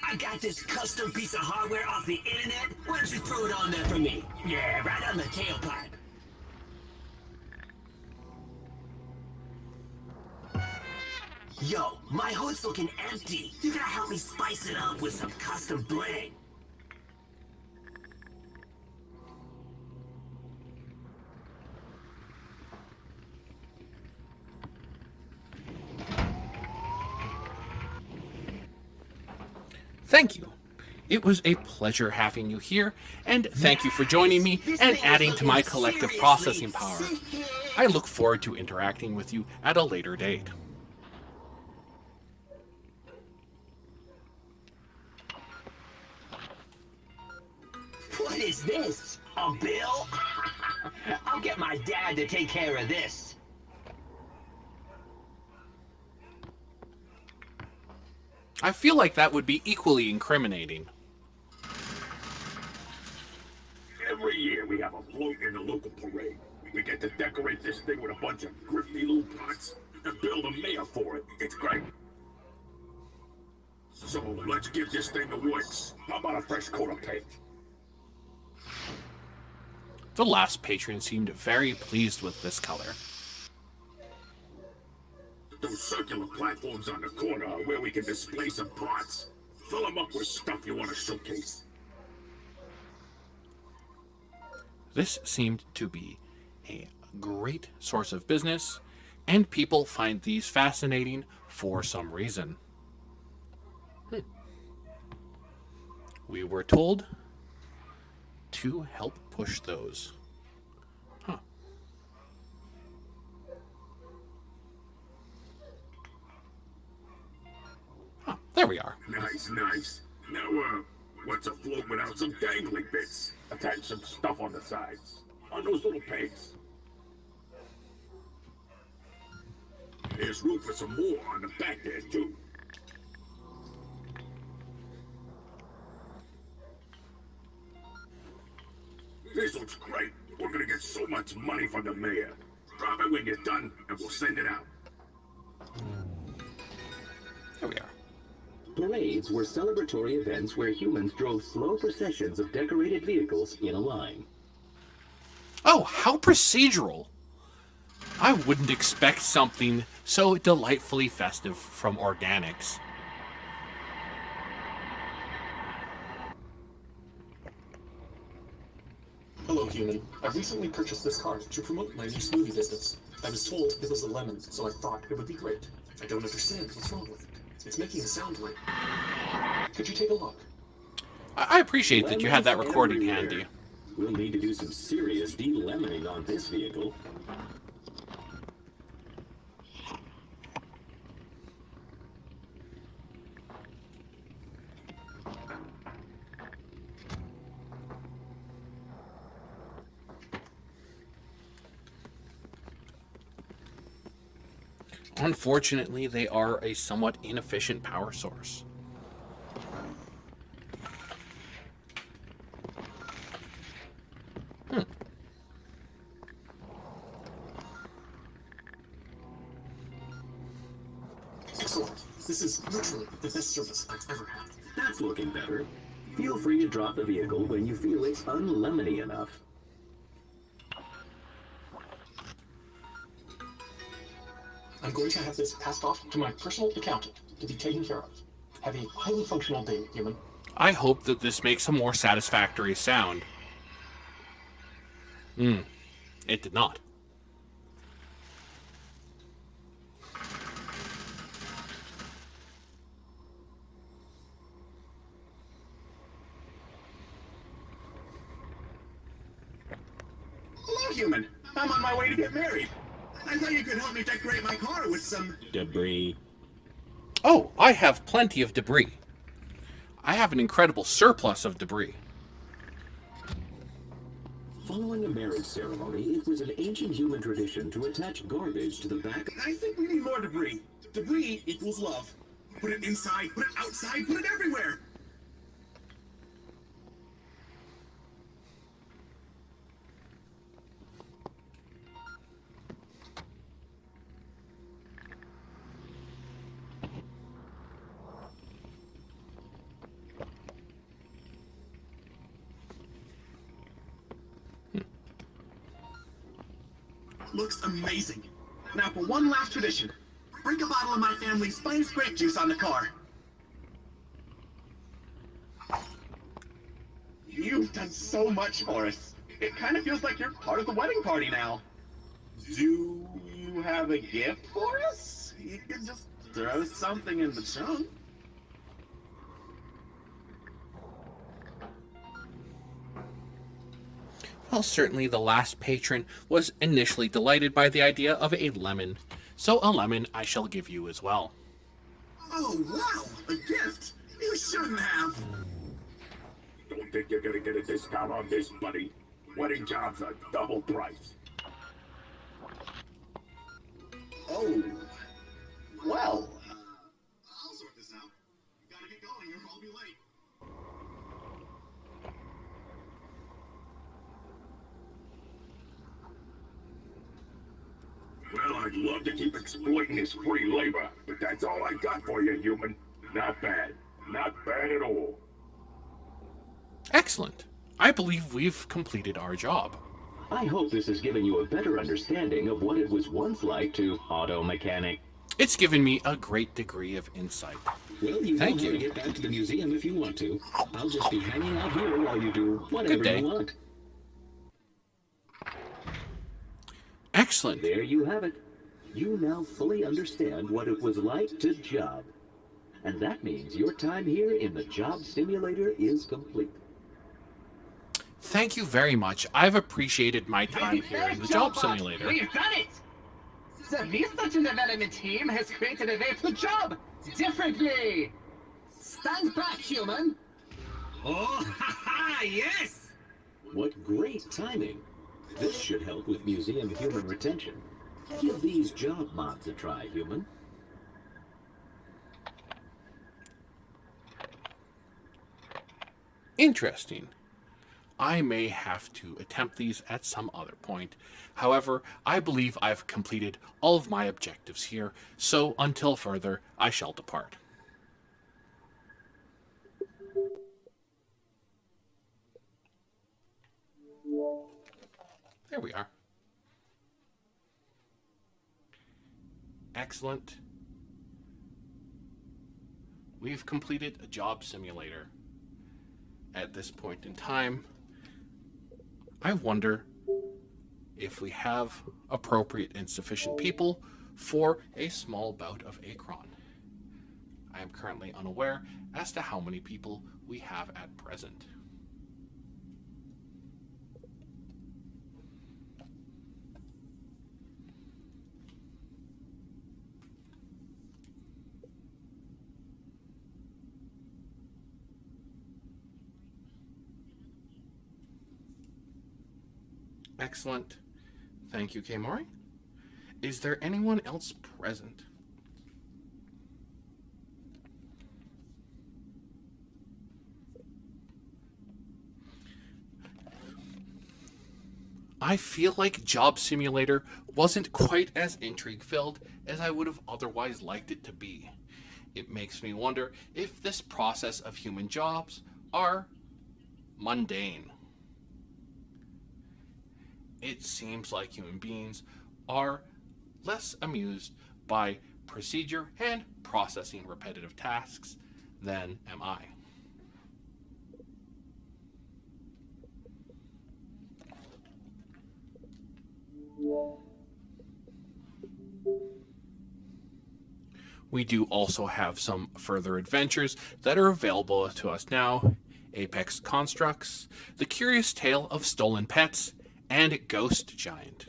I got this custom piece of hardware off the internet. Why don't you throw it on there for me? Yeah, right on the tailpipe. Yo, my hood's looking empty. You gotta help me spice it up with some custom bling. Thank you. It was a pleasure having you here, and thank you for joining me and adding to my collective processing power. I look forward to interacting with you at a later date. What is this? A bill? I'll get my dad to take care of this. I feel like that would be equally incriminating. Every year we have a float in the local parade. We get to decorate this thing with a bunch of grifty little pots and build a mayor for it. It's great. So let's give this thing the works. How about a fresh coat of paint? The last patron seemed very pleased with this color. Those circular platforms on the corner are where we can display some parts. Fill them up with stuff you want to showcase. This seemed to be a great source of business, and people find these fascinating for some reason. We were told to help push those. Huh. Huh, there we are. Nice, nice. Now, what's a float without some dangling bits? Attach some stuff on the sides. On those little pegs. There's room for some more on the back there, too. This looks great. We're gonna get so much money from the mayor. Drop it when you're done, and we'll send it out. There we are. Parades were celebratory events where humans drove slow processions of decorated vehicles in a line. Oh, how procedural. I wouldn't expect something so delightfully festive from Organics. Hello, human. I've recently purchased this card to promote my new smoothie business. I was told it was a lemon, so I thought it would be great. I don't understand what's wrong with it. It's making a sound like... Could you take a look? I appreciate that you had that recording handy. We'll need to do some serious de-lemoning on this vehicle. Unfortunately, they are a somewhat inefficient power source. Excellent. This is literally the best service I've ever had. That's looking better. Feel free to drop the vehicle when you feel it's unlemony enough. I'm going to have this passed off to my personal accountant to be taken care of. Have a highly functional day, human. I hope that this makes a more satisfactory sound. It did not. Hello, human. I'm on my way to get married. I thought you could help me decorate my car with some... debris. Oh, I have plenty of debris. I have an incredible surplus of debris. Following a marriage ceremony, it was an ancient human tradition to attach garbage to the back. I think we need more debris. Debris equals love. Put it inside, put it outside, put it everywhere. Looks amazing. Now for one last tradition. Bring a bottle of my family's finest grape juice on the car. You've done so much for us. It kind of feels like you're part of the wedding party now. Do you have a gift for us? You can just throw something in the trunk. Well, certainly the last patron was initially delighted by the idea of a lemon. So a lemon I shall give you as well. Oh, wow! A gift! You shouldn't have! Don't think you're gonna get a discount on this, buddy. Wedding jobs are double price. Oh. Well. I'll sort this out. Gotta get going or I'll be late. Well, I'd love to keep exploiting this free labor, but that's all I got for you, human. Not bad. Not bad at all. Excellent. I believe we've completed our job. I hope this has given you a better understanding of what it was once like to auto mechanic. It's given me a great degree of insight. Well, you Thank know how you. to get back to the museum if you want to. I'll just be hanging out here while you do whatever you want. Excellent. There you have it. You now fully understand what it was like to job. And that means your time here in the job simulator is complete. Thank you very much. I've appreciated my time here in the job simulator. We've done it! The research and development team has created a way to job differently! Stand back, human! Oh, ha ha, yes! What great timing. This should help with museum human retention. Give these job mods a try, human. Interesting. I may have to attempt these at some other point. However, I believe I've completed all of my objectives here, so until further, I shall depart. There we are. Excellent. We've completed a job simulator. At this point in time, I wonder if we have appropriate and sufficient people for a small bout of Acron. I am currently unaware as to how many people we have at present. Excellent. Thank you, K-Mori. Is there anyone else present? I feel like Job Simulator wasn't quite as intrigue-filled as I would have otherwise liked it to be. It makes me wonder if this process of human jobs are mundane. It seems like human beings are less amused by procedure and processing repetitive tasks than am I. We do also have some further adventures that are available to us now. Apex Constructs, The Curious Tale of Stolen Pets, and Ghost Giant.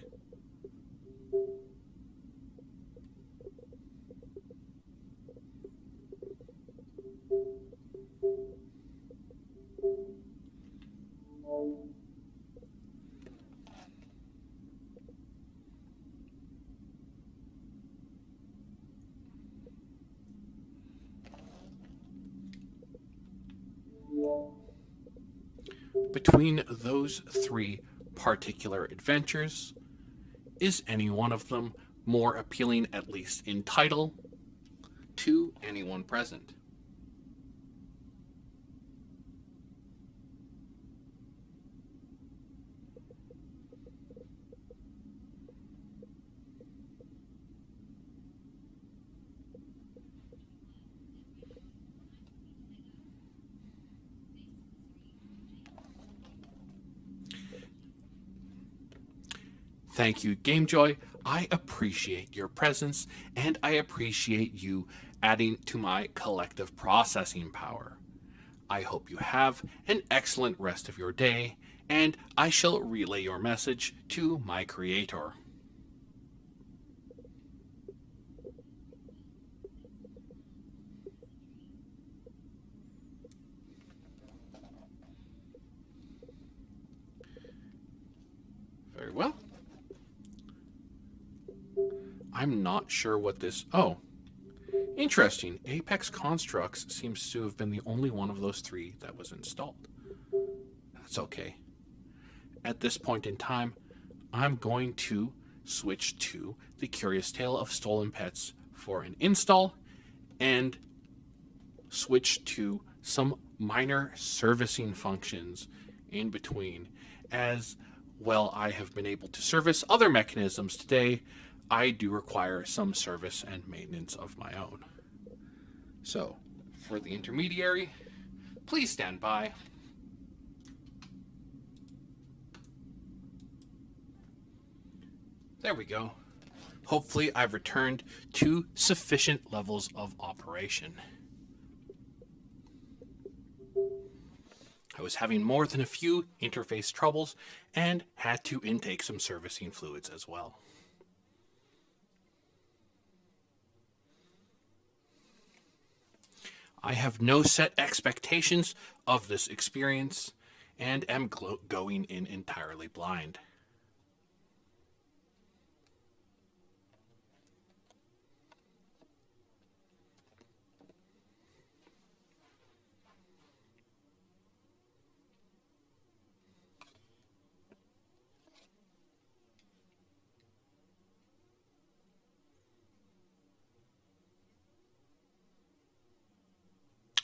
Between those three particular adventures, is any one of them more appealing, at least in title, to anyone present? Thank you, GameJoy. I appreciate your presence, and I appreciate you adding to my collective processing power. I hope you have an excellent rest of your day, and I shall relay your message to my creator. Very well. I'm not sure what this... Oh. Interesting. Apex Constructs seems to have been the only one of those three that was installed. That's okay. At this point in time, I'm going to switch to The Curious Tale of Stolen Pets for an install and switch to some minor servicing functions in between. As well, I have been able to service other mechanisms today. I do require some service and maintenance of my own. So, for the intermediary, please stand by. There we go. Hopefully I've returned to sufficient levels of operation. I was having more than a few interface troubles and had to intake some servicing fluids as well. I have no set expectations of this experience and am going in entirely blind.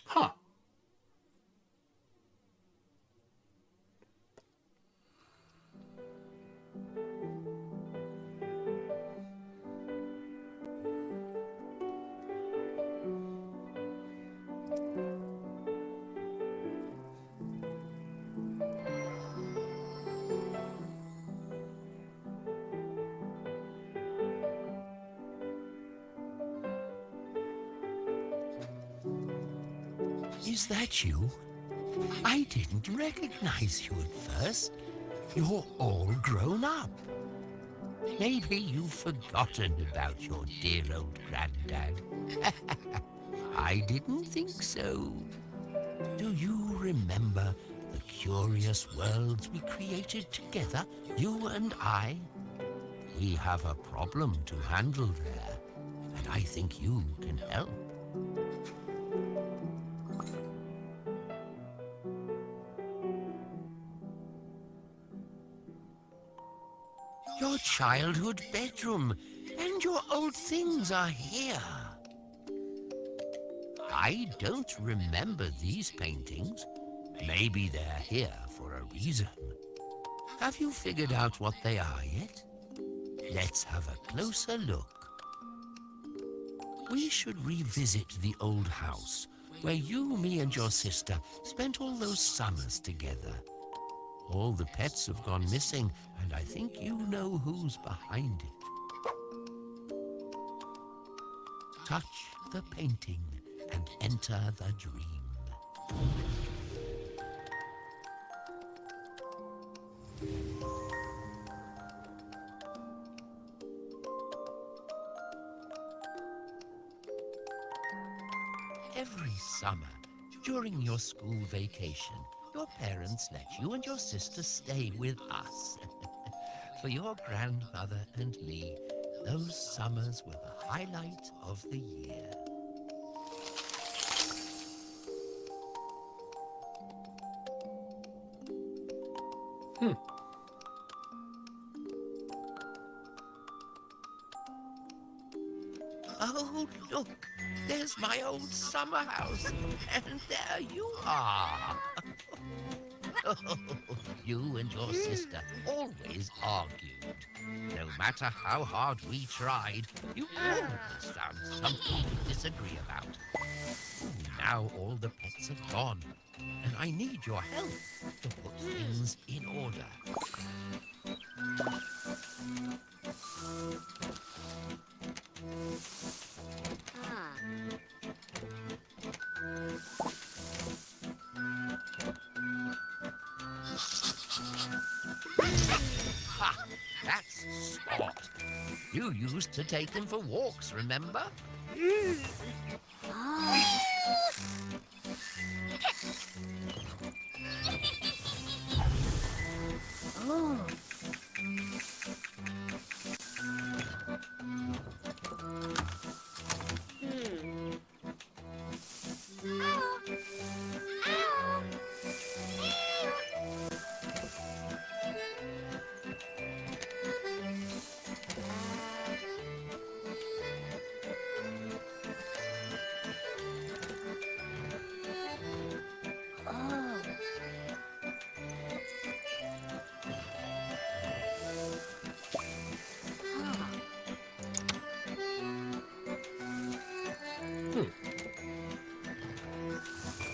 Huh. Is that you? I didn't recognize you at first. You're all grown up. Maybe you've forgotten about your dear old granddad. I didn't think so. Do you remember the curious worlds we created together, you and I? We have a problem to handle there, and I think you can help. Your childhood bedroom and your old things are here. I don't remember these paintings. Maybe they're here for a reason. Have you figured out what they are yet? Let's have a closer look. We should revisit the old house where you, me, and your sister spent all those summers together. All the pets have gone missing, and I think you know who's behind it. Touch the painting and enter the dream. Every summer, during your school vacation, your parents let you and your sister stay with us. For your grandmother and me, those summers were the highlight of the year. Oh, look, there's my old summer house, and there you are. You and your sister always argued. No matter how hard we tried, you always found something to disagree about. Now all the pets are gone, and I need your help to put things in order. Ha! That's Spot. You used to take him for walks, remember? Oh.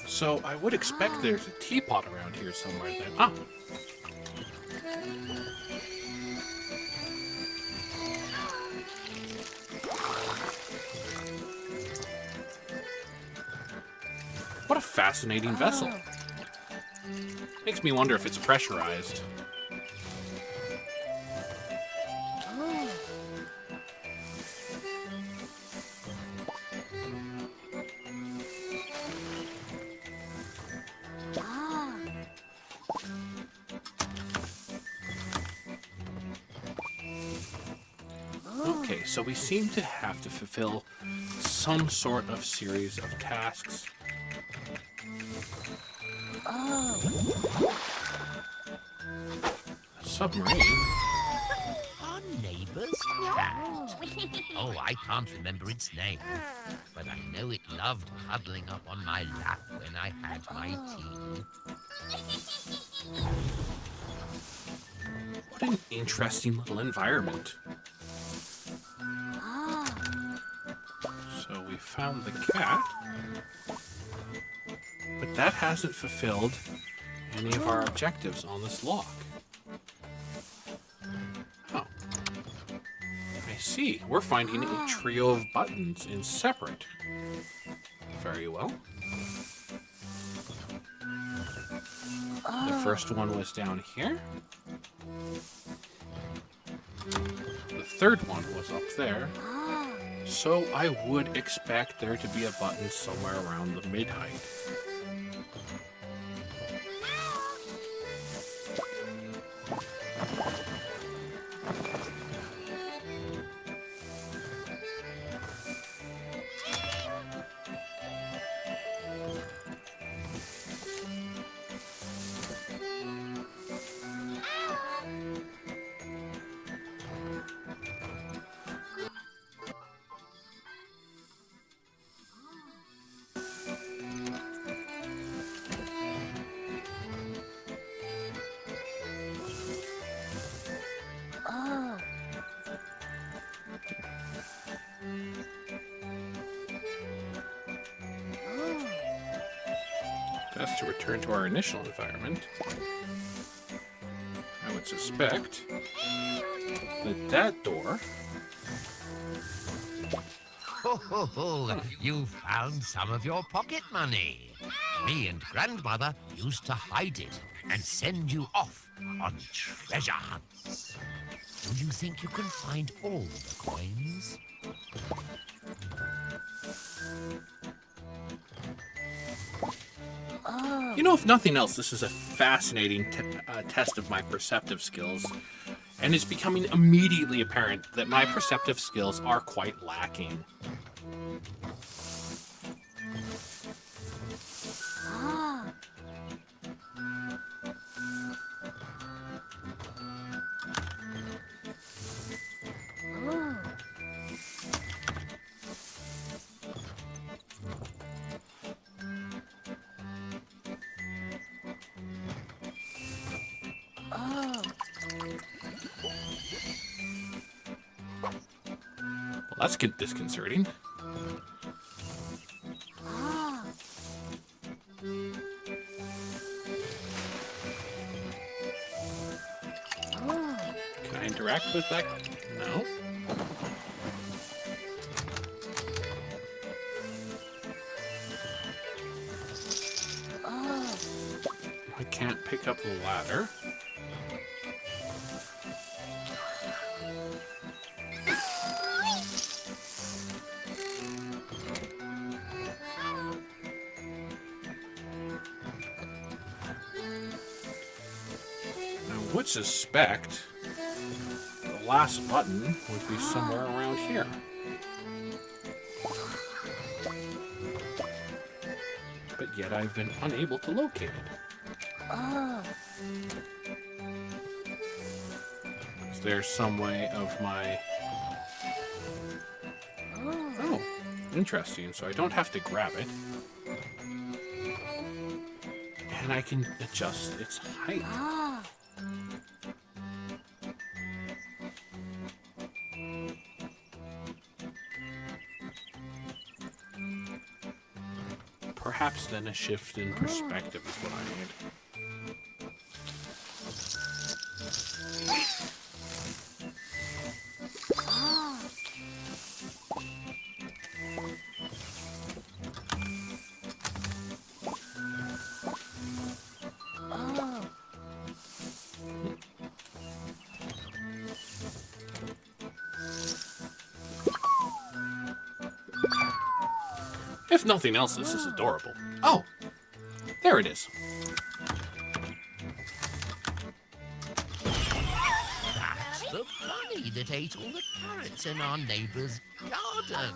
So I would expect there's a teapot around here somewhere then. Ah! What a fascinating vessel. Makes me wonder if it's pressurized. Okay, so we seem to have to fulfill some sort of series of tasks. A submarine? Our neighbor's cat. Oh, I can't remember its name, but I know it loved cuddling up on my lap when I had my tea. What an interesting little environment. So we found the cat, but that hasn't fulfilled any of our objectives on this log. Oh. I see. We're finding a trio of buttons in separate. Very well. The first one was down here. The third one was up there. So I would expect there to be a button somewhere around the mid-height. That's to return to our initial environment. I would suspect that that door... Ho, ho, ho! You found some of your pocket money. Me and Grandmother used to hide it and send you off on treasure hunts. Do you think you can find all the coins? You know, if nothing else, this is a fascinating test of my perceptive skills. And it's becoming immediately apparent that my perceptive skills are quite lacking. Well, that's disconcerting. Can I interact with that? No. I can't pick up the ladder. I would suspect the last button would be somewhere around here. But yet I've been unable to locate it. Is there some way of my... Oh, interesting. So I don't have to grab it. And I can adjust its height. Perhaps then a shift in perspective is what I need. If nothing else, this is adorable. Oh, there it is. That's the bunny that ate all the carrots in our neighbor's garden.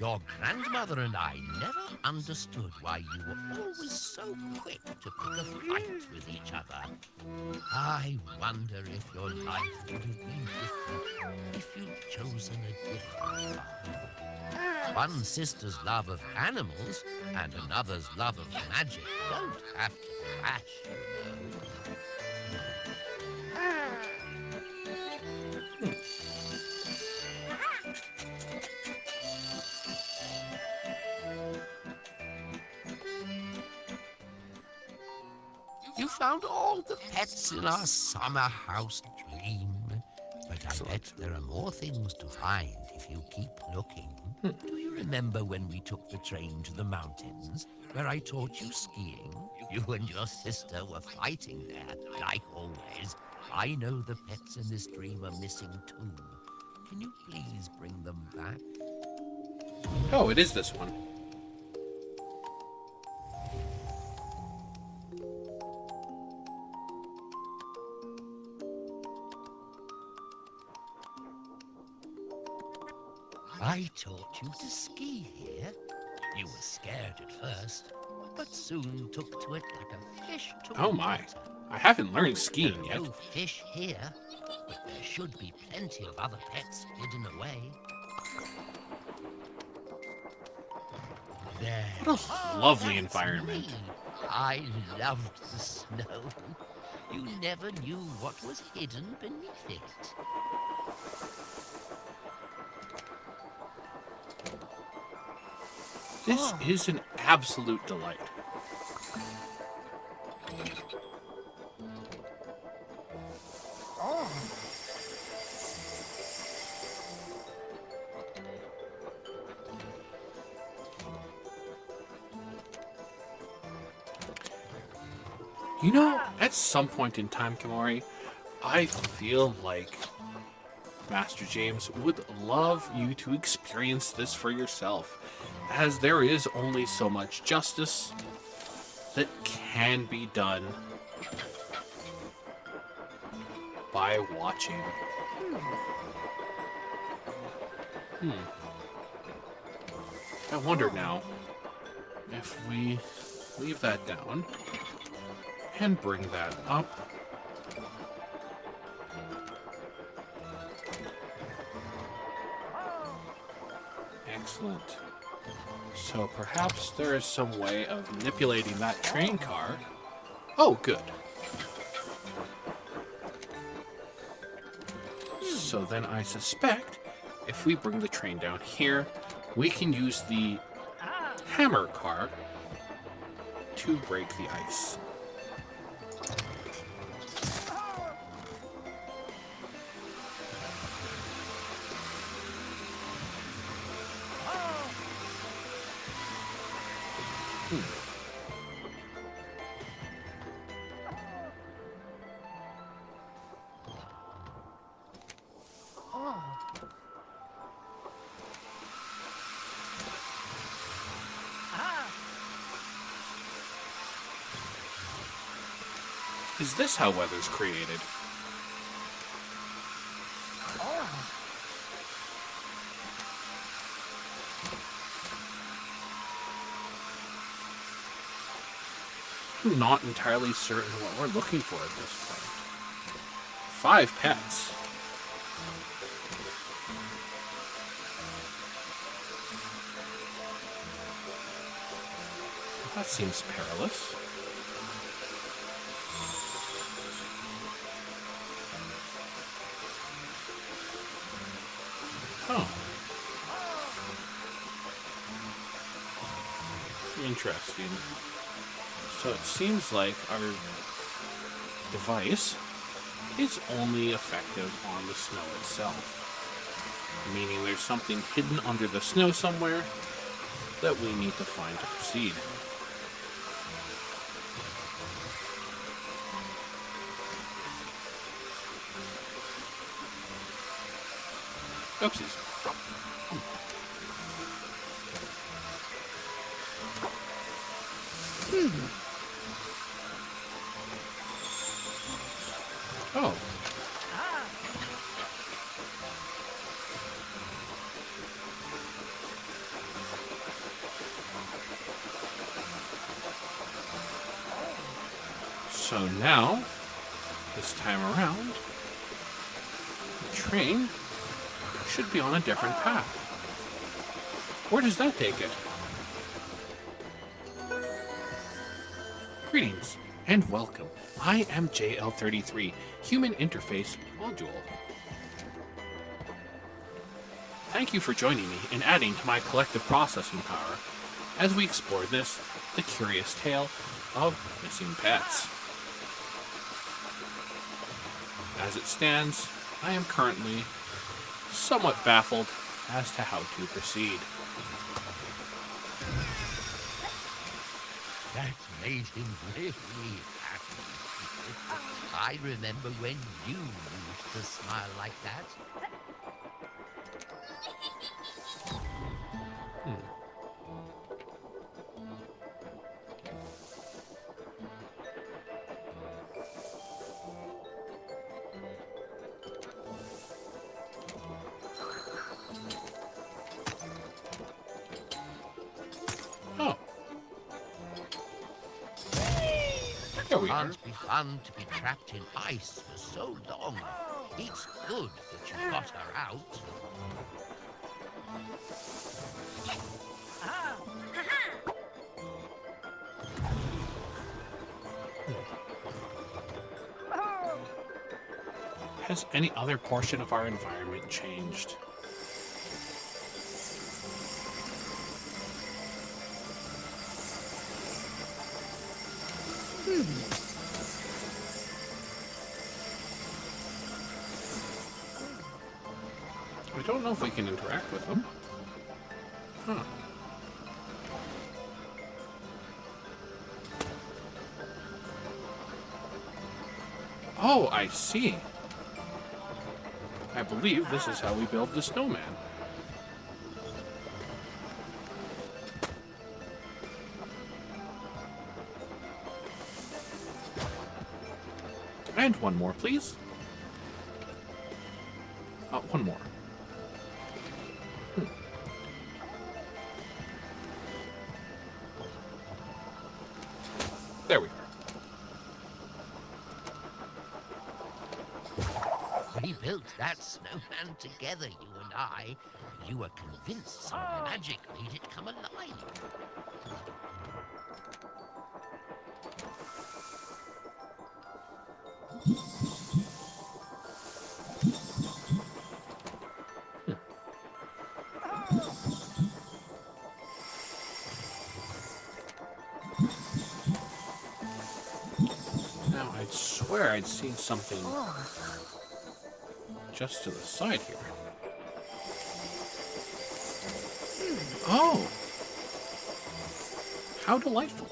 Your grandmother and I never understood why you were always so quick to pick a fight with each other. I wonder if your life would have been different if you'd chosen a different path. One sister's love of animals and another's love of magic don't have to clash, you know. You found all the pets in our summer house dream. But I bet there are more things to find if you keep looking. Do you remember when we took the train to the mountains, where I taught you skiing? You and your sister were fighting there, like always. I know the pets in this dream are missing too. Can you please bring them back? Oh, it is this one. I taught you to ski here. You were scared at first, but soon took to it like a fish to Oh my. I haven't learned skiing yet. No fish here, but there should be plenty of other pets hidden away. There. What a lovely environment. Me. I loved the snow. You never knew what was hidden beneath it. This is an absolute delight. You know, at some point in time, Kimori, I feel like Master James would love you to experience this for yourself, as there is only so much justice that can be done by watching. I wonder now if we leave that down and bring that up. Excellent. So perhaps there is some way of manipulating that train car. Oh, good. So then I suspect if we bring the train down here, we can use the hammer car to break the ice. Is this how weather's created? I'm not entirely certain what we're looking for at this point. 5 pets. That seems perilous. Oh. Interesting. So it seems like our device is only effective on the snow itself. Meaning there's something hidden under the snow somewhere that we need to find to proceed. Oopsies. Oh. So now, this time around, the train should be on a different path. Where does that take it? Greetings and welcome. I am JL33, Human Interface Module. Thank you for joining me and adding to my collective processing power as we explore this, the curious tale of missing pets. As it stands, I am currently somewhat baffled as to how to proceed. That made him really happy. I remember when you used to smile like that. It can't be fun to be trapped in ice for so long. It's good that you got her out. Has any other portion of our environment changed? I don't know if we can interact with them. Huh. Oh, I see. I believe this is how we build the snowman. And one more, please. One more. There we are. We built that snowman together, you and I. You were convinced some magic made it come alive. Now, I swear I'd seen something just to the side here. Oh! How delightful.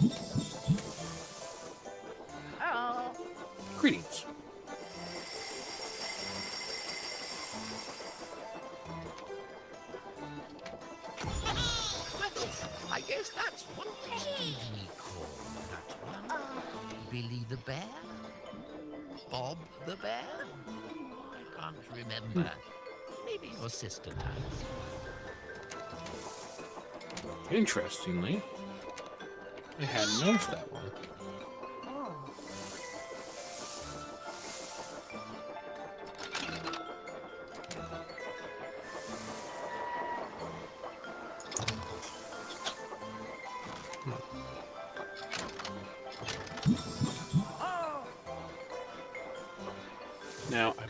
Greetings. I guess that's what did we call that one? Billy the Bear? Bob the Bear? I can't remember. Maybe your sister does. Interestingly, I hadn't noticed that one. Now, I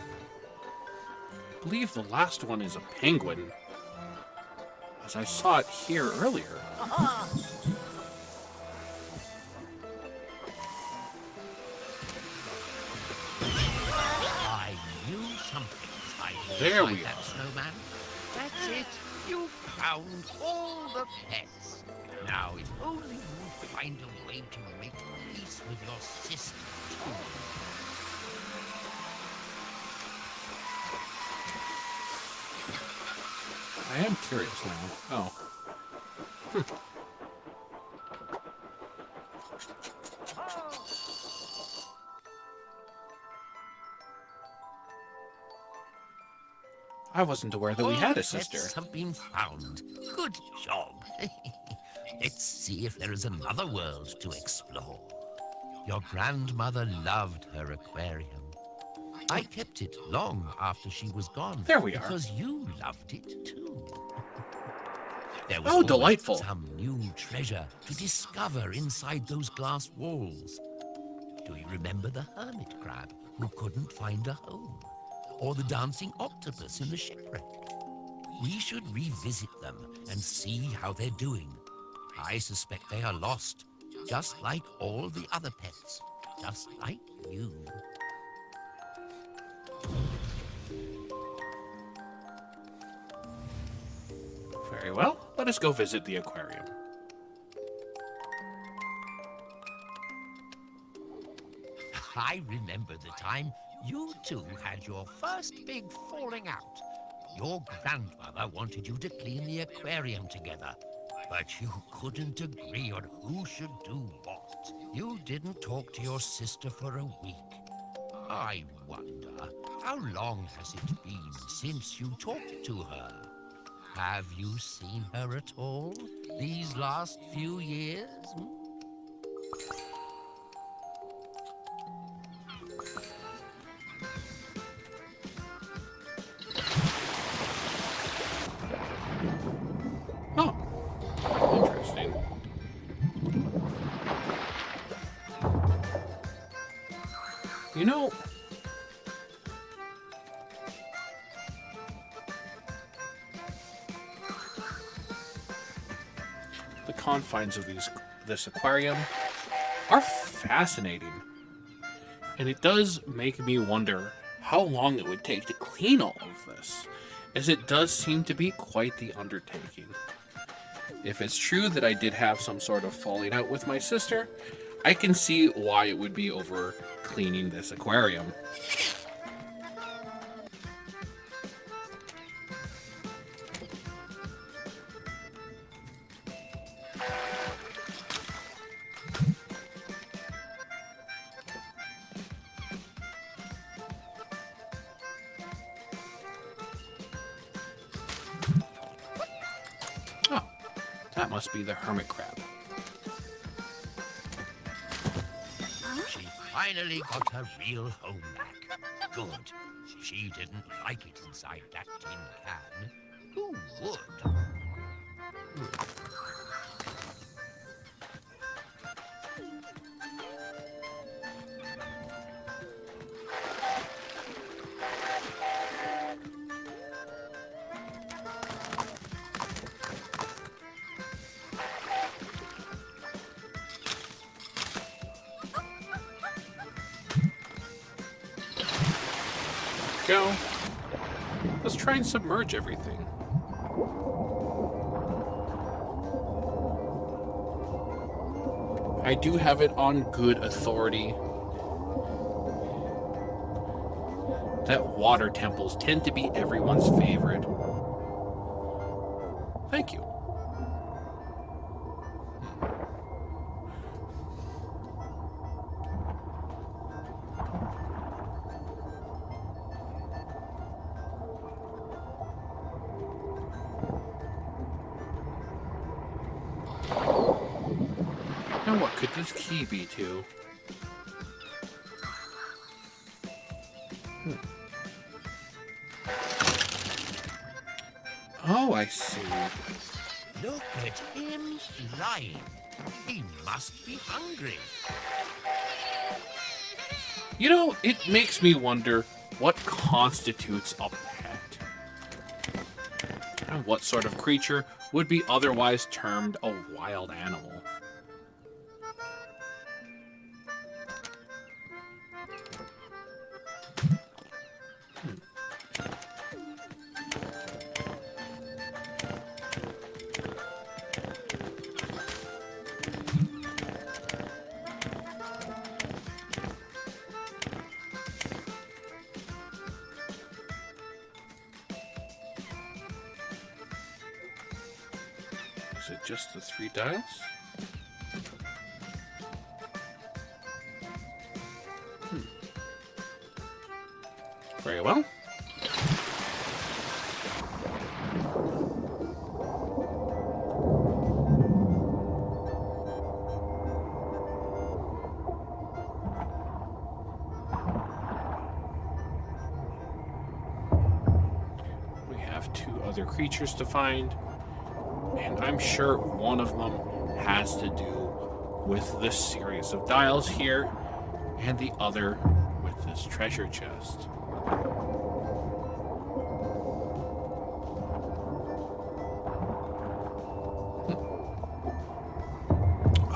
believe the last one is a penguin, as I saw it here earlier. I knew something was hiding There inside we that are. snowman. That's it. You found all the pets. Now, if only you find a way to make peace with your sister, too. I am curious now. Oh. I wasn't aware that we had a sister. Pets have been found. Good job. Let's see if there is another world to explore. Your grandmother loved her aquarium. I kept it long after she was gone. There we are. Because you loved it too. There was Oh, always delightful. some new treasure to discover inside those glass walls. Do you remember the hermit crab who couldn't find a home? Or the dancing octopus in the shipwreck? We should revisit them and see how they're doing. I suspect they are lost, just like all the other pets, just like you. Very well. Let us go visit the aquarium. I remember the time you two had your first big falling out. Your grandmother wanted you to clean the aquarium together, but you couldn't agree on who should do what. You didn't talk to your sister for a week. I wonder, how long has it been since you talked to her? Have you seen her at all these last few years? Interesting. You know, the confines of this aquarium are fascinating. And it does make me wonder how long it would take to clean all of this, as it does seem to be quite the undertaking. If it's true that I did have some sort of falling out with my sister, I can see why it would be over cleaning this aquarium. Oh, that must be the hermit crab. She finally got her real home back. Good. She didn't like it inside that tin can. Who would? Go. Let's try and submerge everything. I do have it on good authority that water temples tend to be everyone's favorite. Thank you. Now what could this key be to? Oh, I see. Look at him flying. He must be hungry. You know, it makes me wonder what constitutes a pet. And what sort of creature would be otherwise termed a wild animal? Is it just the 3 dials? Very well. other creatures to find, and I'm sure one of them has to do with this series of dials here, and the other with this treasure chest.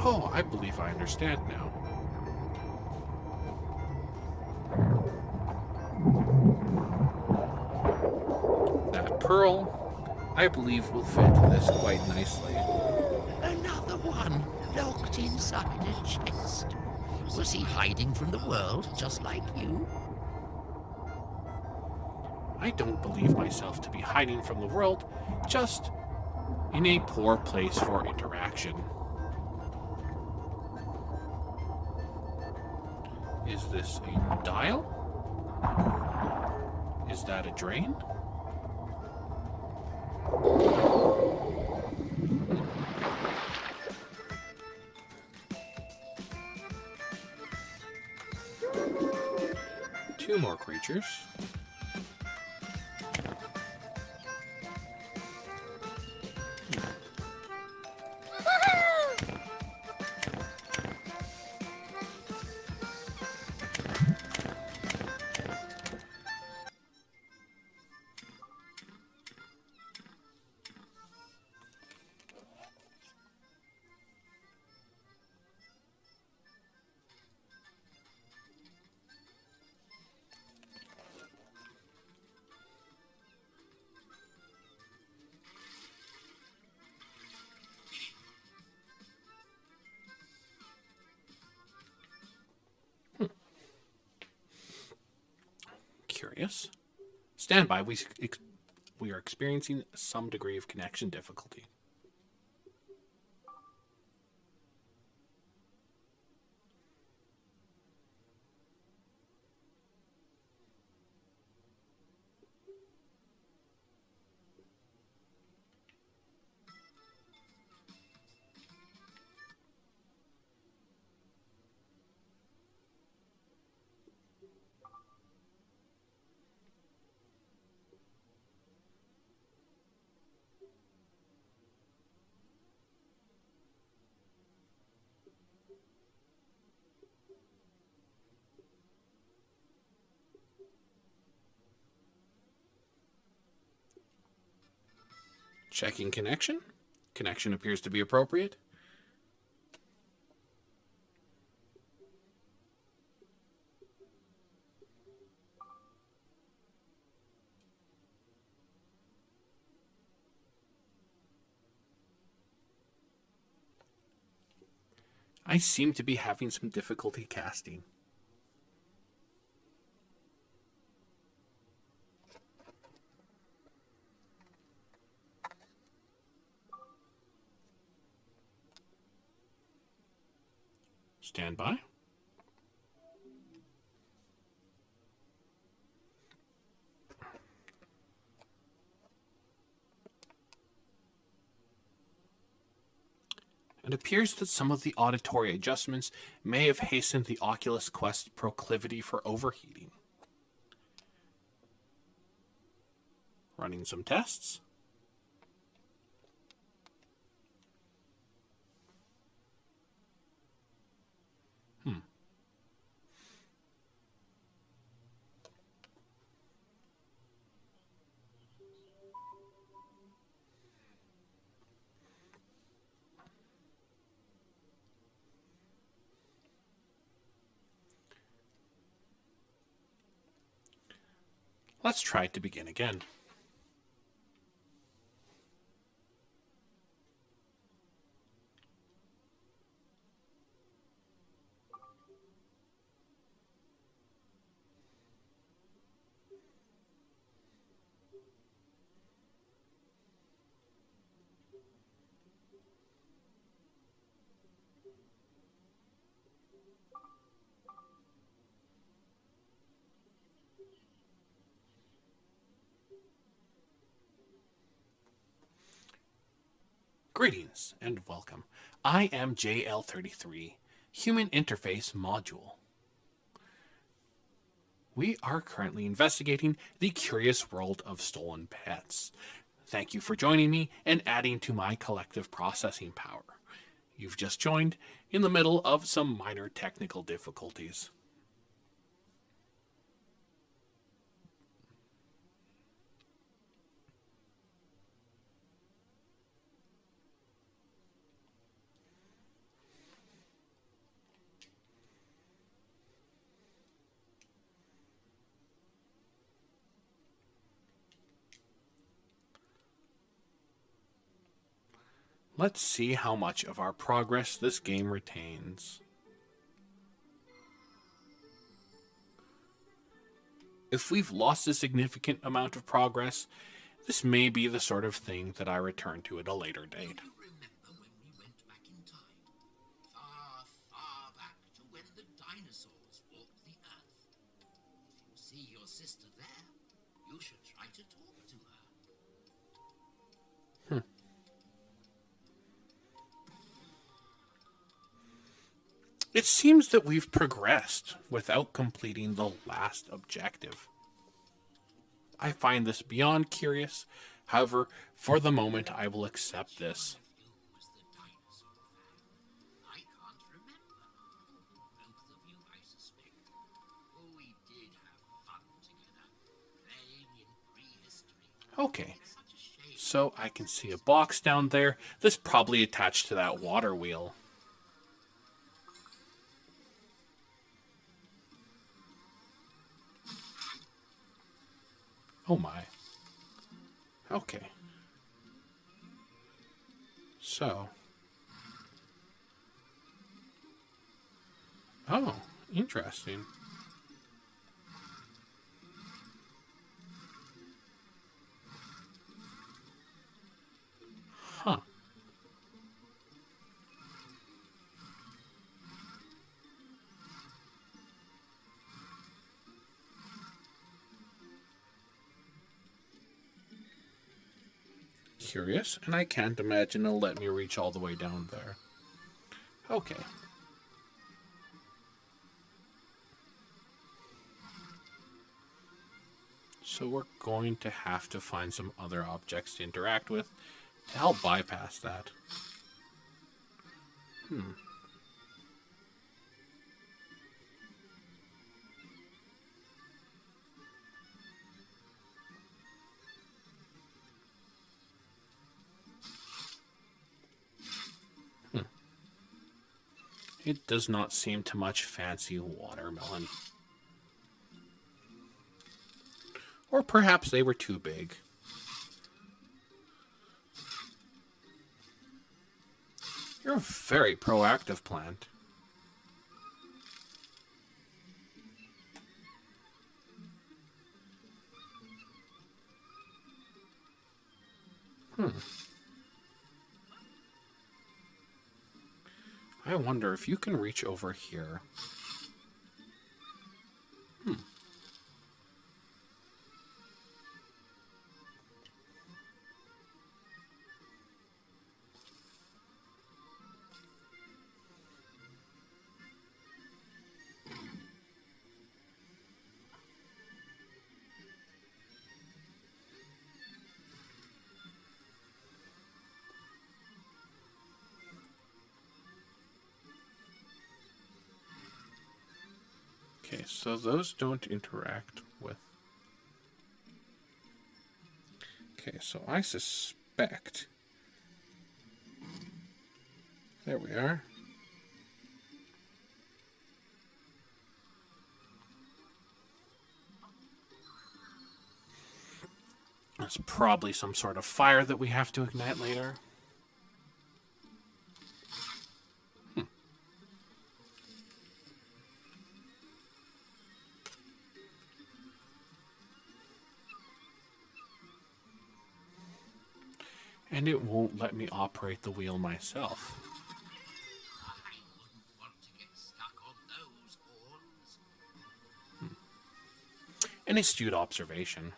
Oh, I believe I understand now. That pearl, I believe, will fit this quite nicely. Another one locked inside a chest. Was he hiding from the world just like you? I don't believe myself to be hiding from the world, just in a poor place for interaction. Is this a dial? Is that a drain? Two more creatures. Curious. Stand by. We are experiencing some degree of connection difficulty. Checking connection. Connection appears to be appropriate. I seem to be having some difficulty casting. Stand by. It appears that some of the auditory adjustments may have hastened the Oculus Quest proclivity for overheating. Running some tests. Let's try to begin again. Greetings and welcome. I am JL33, Human Interface Module. We are currently investigating the curious world of stolen pets. Thank you for joining me and adding to my collective processing power. You've just joined in the middle of some minor technical difficulties. Let's see how much of our progress this game retains. If we've lost a significant amount of progress, this may be the sort of thing that I return to at a later date. It seems that we've progressed without completing the last objective. I find this beyond curious. However, for the moment, I will accept this. Okay, so I can see a box down there that's probably attached to that water wheel. Oh my. Okay. So. Oh, interesting. Huh. Curious, and I can't imagine it'll let me reach all the way down there. Okay. So we're going to have to find some other objects to interact with to help bypass that. It does not seem to much fancy watermelon. Or perhaps they were too big. You're a very proactive plant. I wonder if you can reach over here. Okay, so those don't interact with... Okay, so I suspect... There we are. There's probably some sort of fire that we have to ignite later. And it won't let me operate the wheel myself. An astute observation.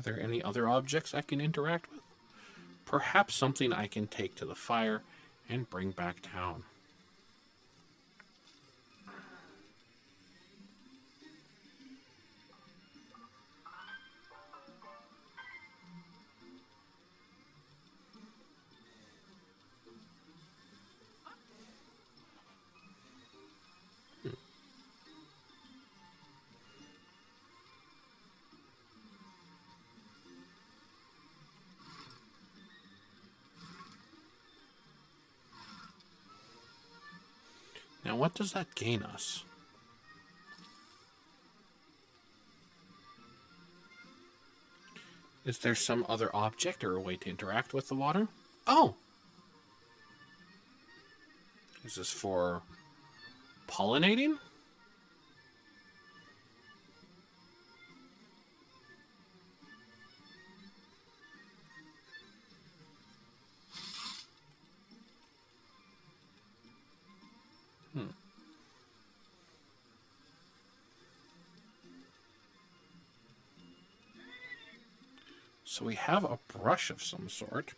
Are there any other objects I can interact with? Perhaps something I can take to the fire and bring back down. Now, what does that gain us? Is there some other object or a way to interact with the water? Oh! Is this for pollinating? So we have a brush of some sort.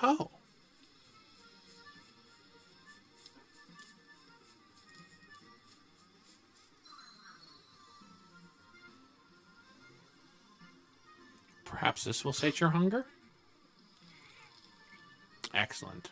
Oh. Perhaps this will sate your hunger? Excellent.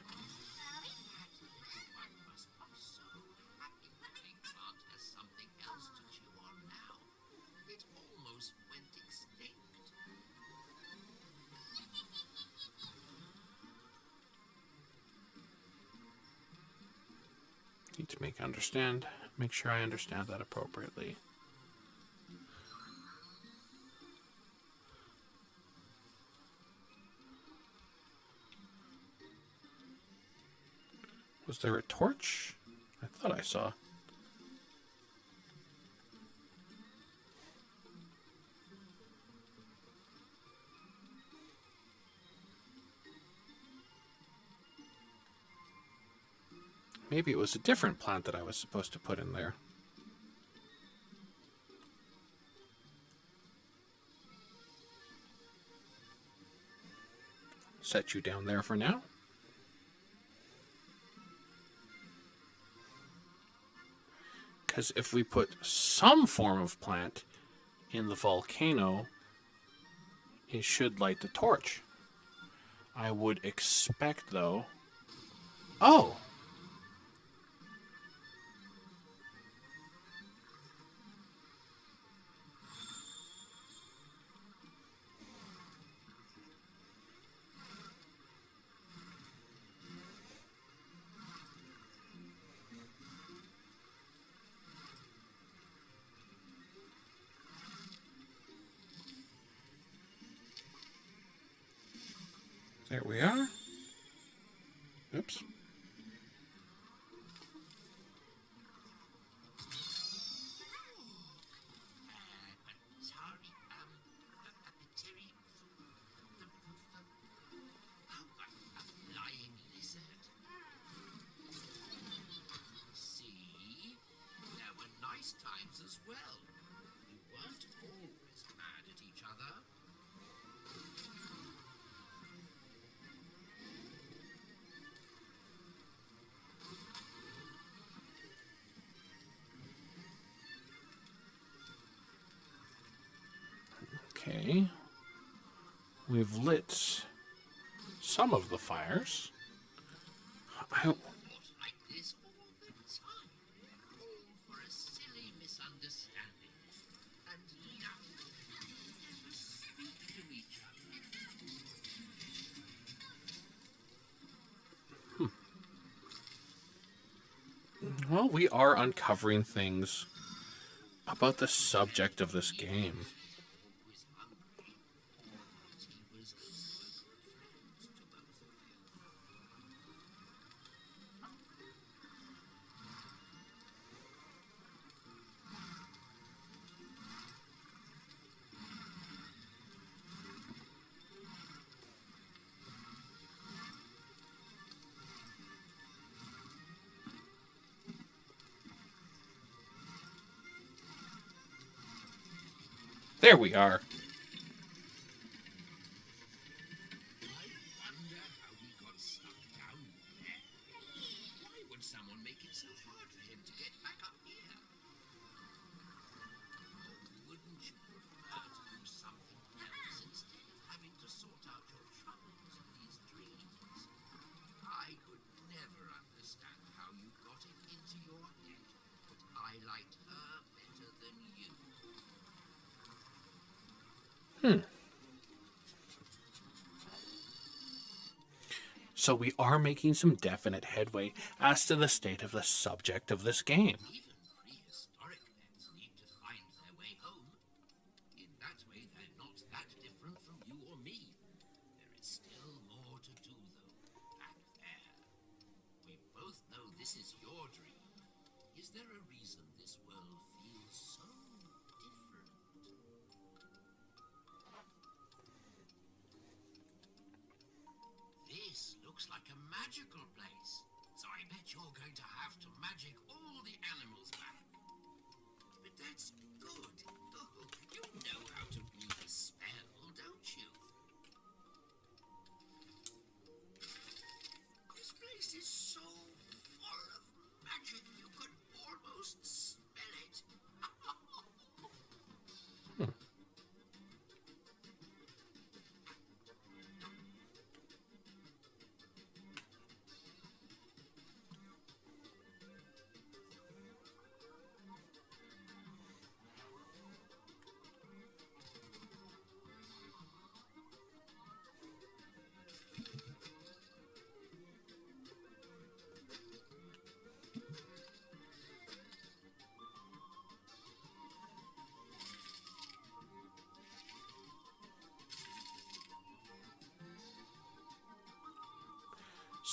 Need to make sure I understand that appropriately. Was there a torch? I thought I saw. Maybe it was a different plant that I was supposed to put in there. Set you down there for now. Because if we put some form of plant in the volcano, it should light the torch. I would expect, though... Oh! There we are. Oops. Times as well. You weren't always mad at each other. Okay. We've lit some of the fires. Like this all the time. All for a silly misunderstanding. And never speak to each other. Well, we are uncovering things about the subject of this game. There we are. So we are making some definite headway as to the state of the subject of this game.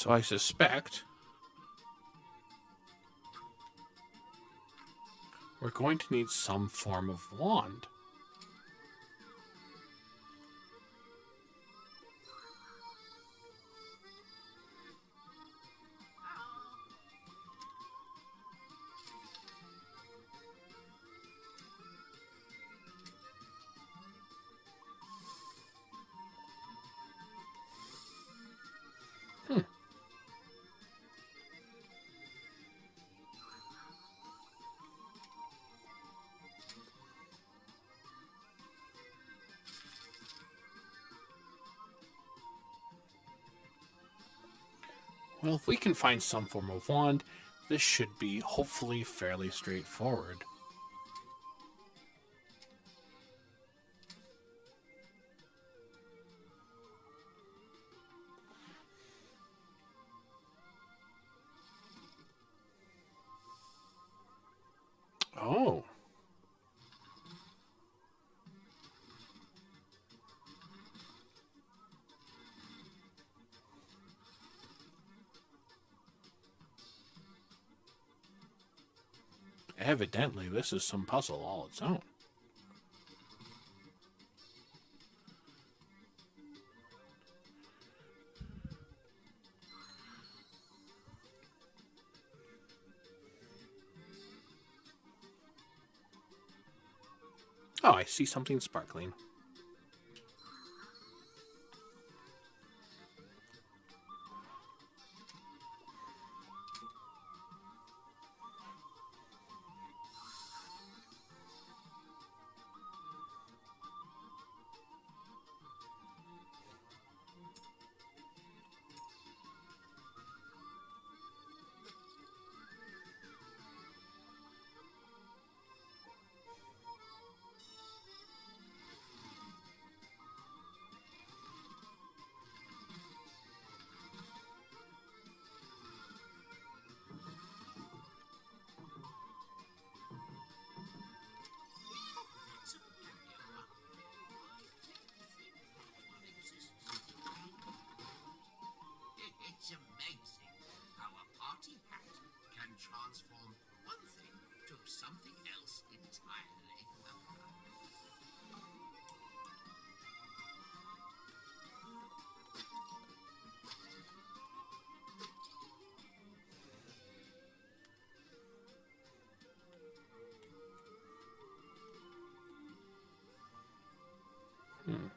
So I suspect we're going to need some form of wand. Well, if we can find some form of wand, this should be hopefully fairly straightforward. Oh. Evidently, this is some puzzle all its own. Oh, I see something sparkling. Hmm.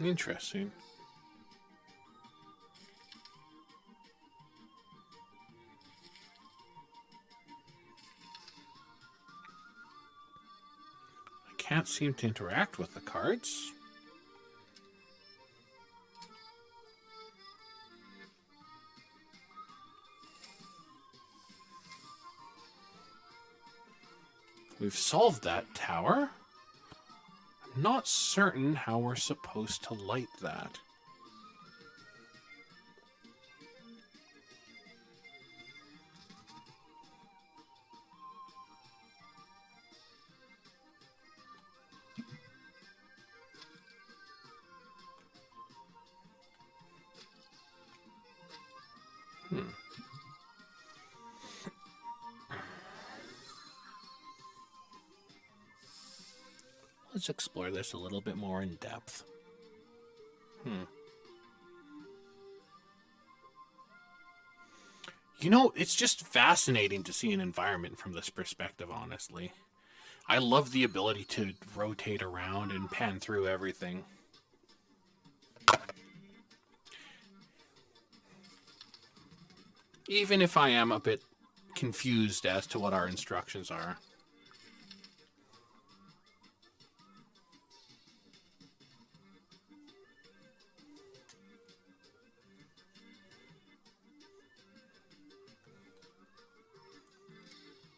Interesting. I can't seem to interact with the cards. We've solved that tower. I'm not certain how we're supposed to light that. Let's explore this a little bit more in depth. You know, it's just fascinating to see an environment from this perspective, honestly. I love the ability to rotate around and pan through everything. Even if I am a bit confused as to what our instructions are.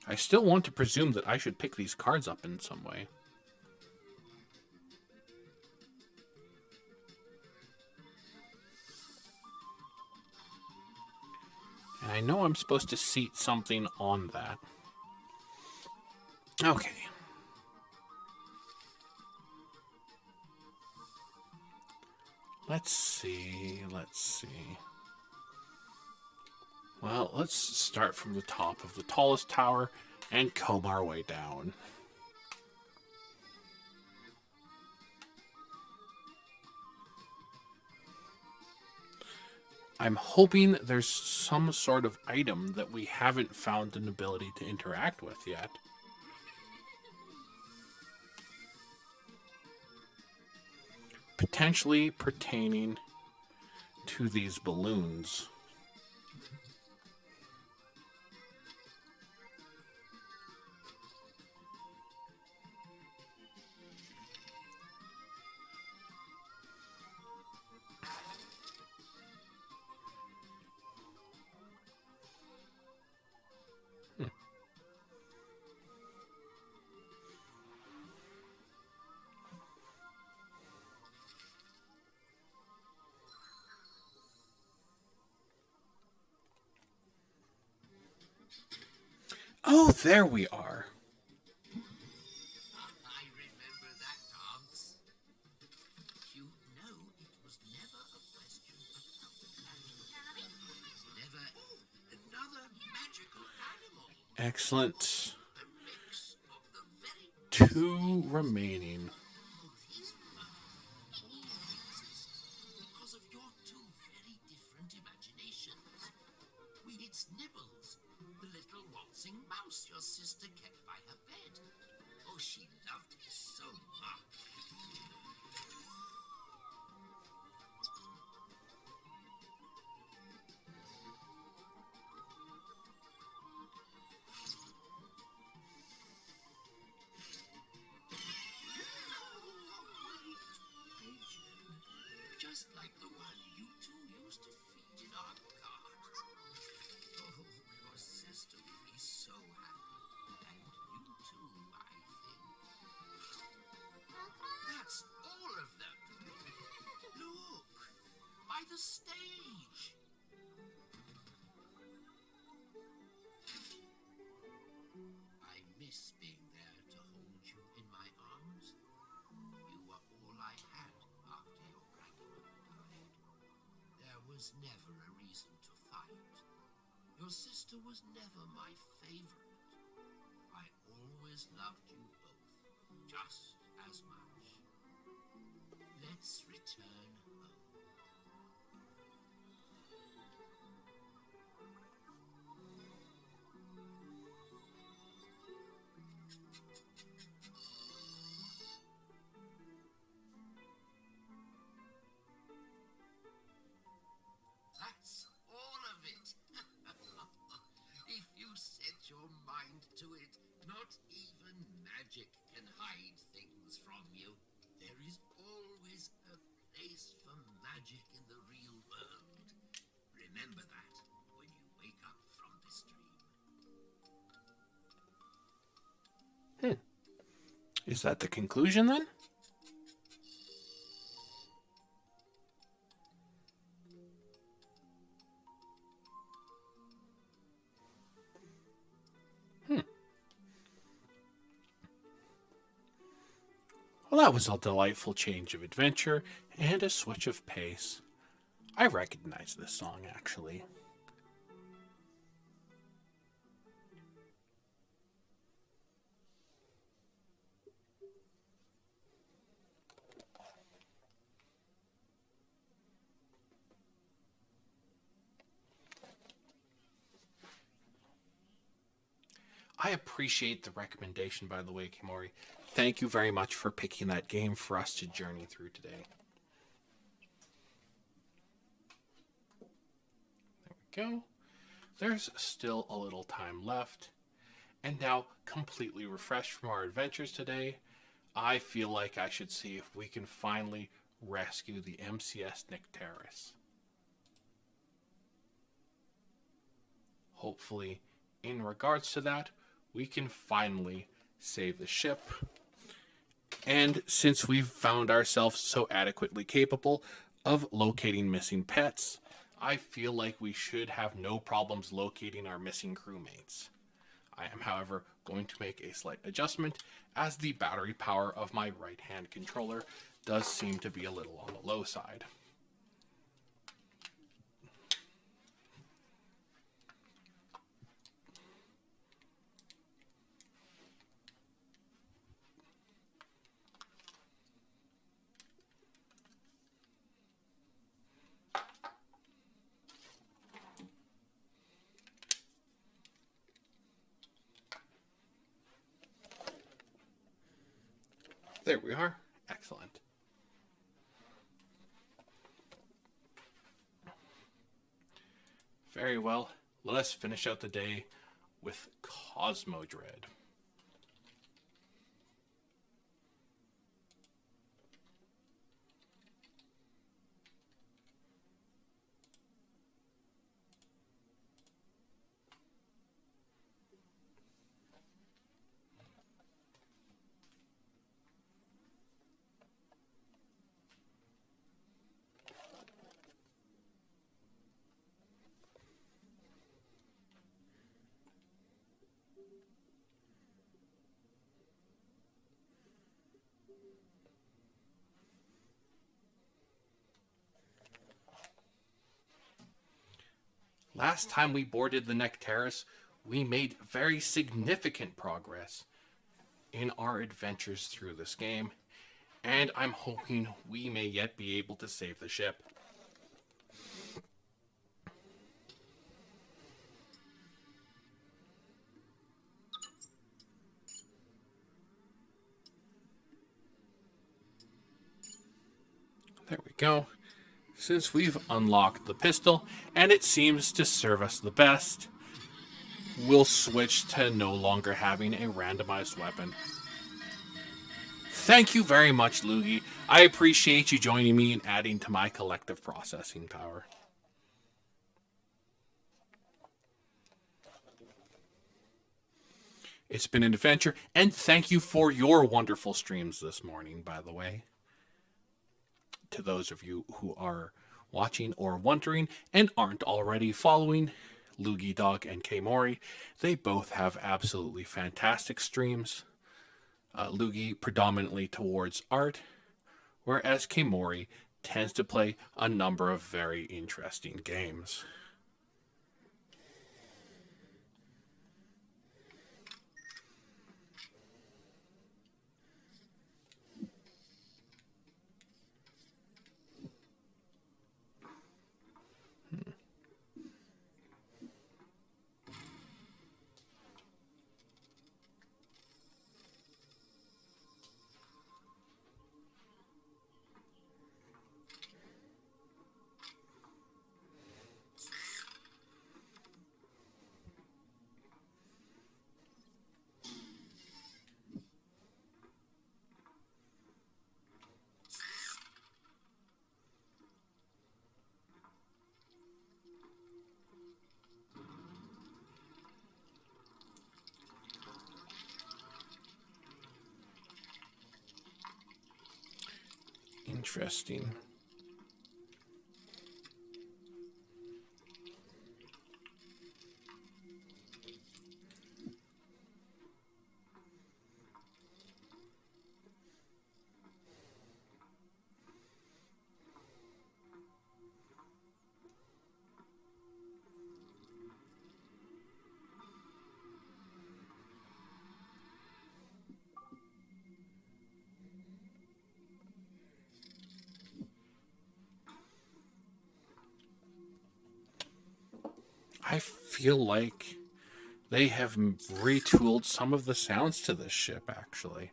I still want to presume that I should pick these cards up in some way. And I know I'm supposed to seat something on that. Okay. Let's see. Well, let's start from the top of the tallest tower and comb our way down. I'm hoping there's some sort of item that we haven't found an ability to interact with yet. Potentially pertaining to these balloons. Oh, there we are. I remember that dance. You know it was never a question of never another magical animal. Excellent. 2 remaining. Because of your 2 very different imaginations. We did Snibbles, the little waltzing mouse your sister kept by her bed. Oh, she loved it so much. Just like the one you 2 used to feed in our cart. Oh, your sister will be so happy. And you too, my was never a reason to fight. Your sister was never my favorite. I always loved you both just as much. Let's return home. That's all of it. If you set your mind to it, not even magic can hide things from you. There is always a place for magic in the real world. Remember that when you wake up from this dream. Is that the conclusion then? Well, that was a delightful change of adventure and a switch of pace. I recognize this song, actually. I appreciate the recommendation, by the way, Kimori. Thank you very much for picking that game for us to journey through today. There we go. There's still a little time left. And now, completely refreshed from our adventures today, I feel like I should see if we can finally rescue the MCS Nycteris. Hopefully, in regards to that, we can finally save the ship. And since we've found ourselves so adequately capable of locating missing pets, I feel like we should have no problems locating our missing crewmates. I am, however, going to make a slight adjustment as the battery power of my right-hand controller does seem to be a little on the low side. There we are. Excellent. Very well. Let us finish out the day with Cosmodread. Last time we boarded the Nycteris, we made very significant progress in our adventures through this game, and I'm hoping we may yet be able to save the ship. There we go. Since we've unlocked the pistol, and it seems to serve us the best, we'll switch to no longer having a randomized weapon. Thank you very much, Lugi. I appreciate you joining me and adding to my collective processing power. It's been an adventure, and thank you for your wonderful streams this morning, by the way. To those of you who are watching or wondering and aren't already following Lugi Dog and K-Mori, they both have absolutely fantastic streams. Lugi predominantly towards art, whereas K-Mori tends to play a number of very interesting games. Interesting. I feel like they have retooled some of the sounds to this ship, actually.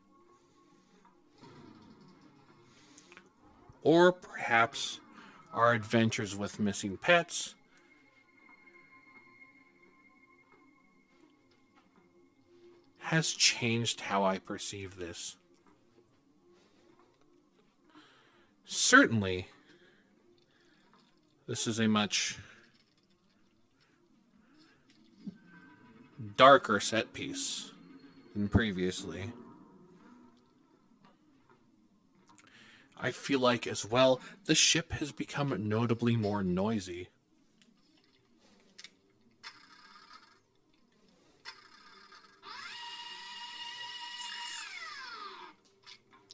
Or perhaps our adventures with missing pets has changed how I perceive this. Certainly, this is a much darker set piece than previously. I feel like, as well, the ship has become notably more noisy.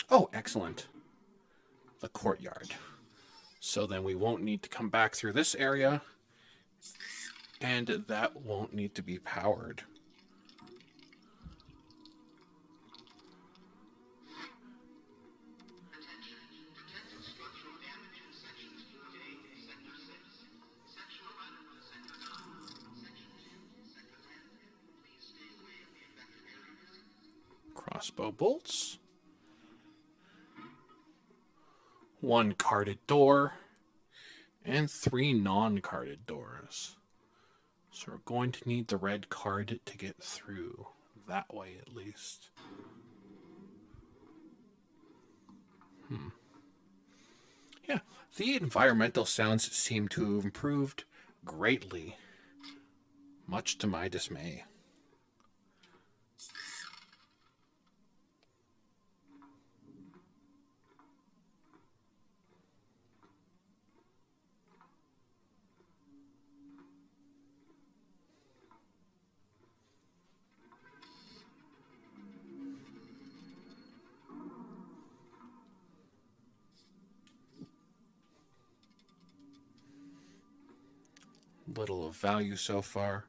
Oh, excellent. The courtyard. So then we won't need to come back through this area, and that won't need to be powered. Crossbow bolts. One carded door. And 3 non-carded doors. So we're going to need the red card to get through. That way, at least. Yeah, the environmental sounds seem to have improved greatly. Much to my dismay. Little of value so far.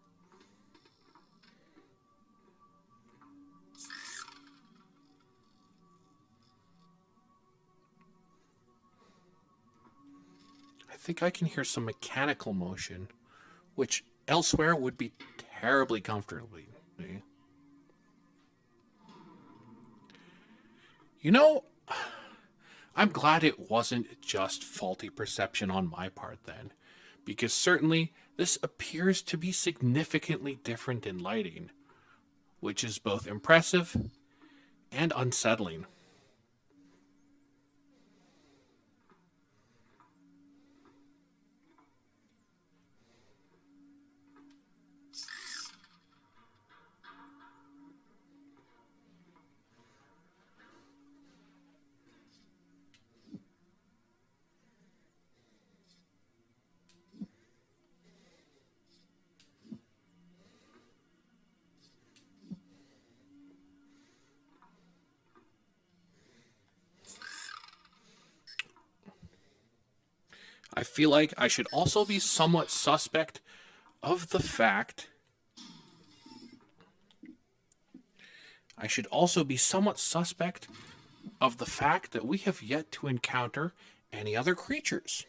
I think I can hear some mechanical motion, which elsewhere would be terribly comfortably. You know, I'm glad it wasn't just faulty perception on my part then, because certainly this appears to be significantly different in lighting, which is both impressive and unsettling. I feel like I should also be somewhat suspect of the fact... I should also be somewhat suspect of the fact that we have yet to encounter any other creatures.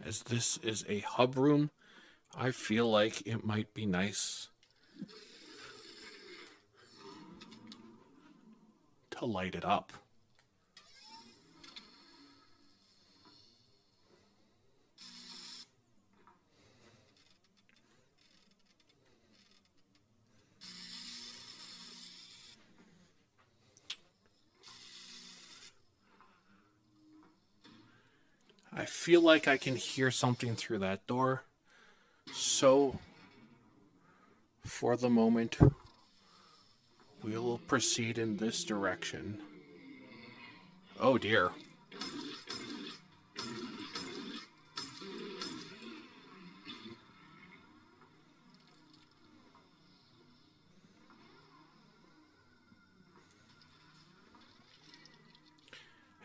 As this is a hub room, I feel like it might be nice to light it up. I feel like I can hear something through that door. So, for the moment, we will proceed in this direction. Oh dear.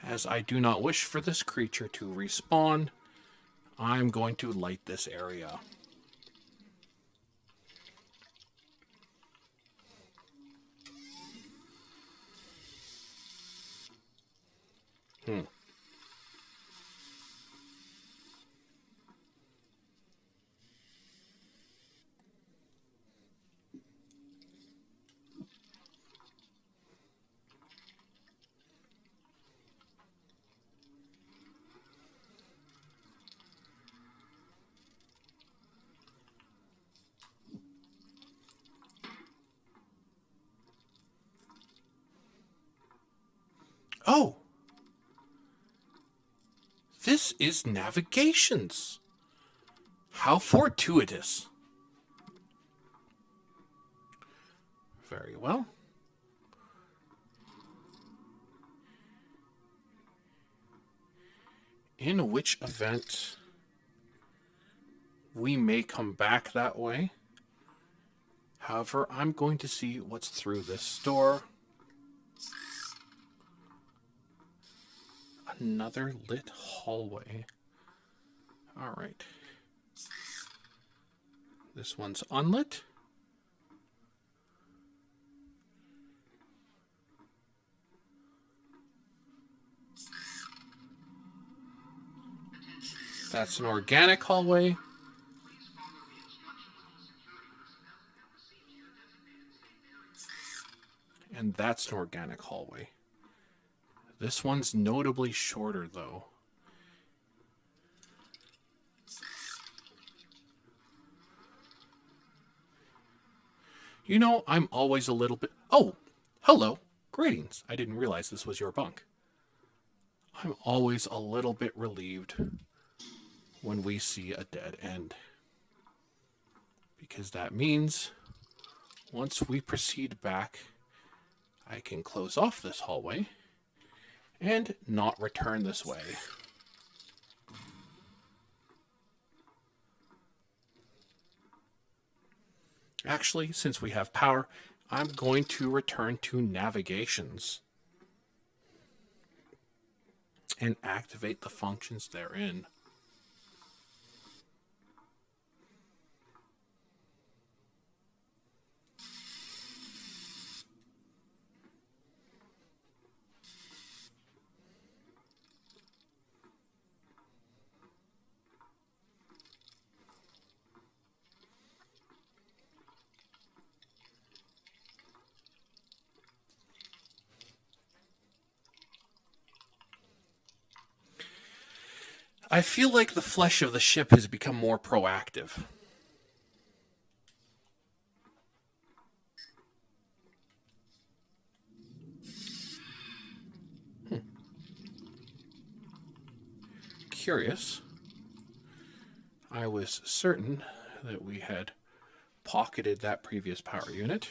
As I do not wish for this creature to respawn, I'm going to light this area. Oh! This is navigations. How fortuitous. Very well. In which event we may come back that way. However, I'm going to see what's through this door. Another lit hallway. All right. This one's unlit. That's an organic hallway. And that's an organic hallway. This one's notably shorter, though. You know, I'm always a little bit... Oh, hello. Greetings. I didn't realize this was your bunk. I'm always a little bit relieved when we see a dead end. Because that means once we proceed back, I can close off this hallway and not return this way. Actually, since we have power, I'm going to return to navigations and activate the functions therein. I feel like the flesh of the ship has become more proactive. curious. I was certain that we had pocketed that previous power unit.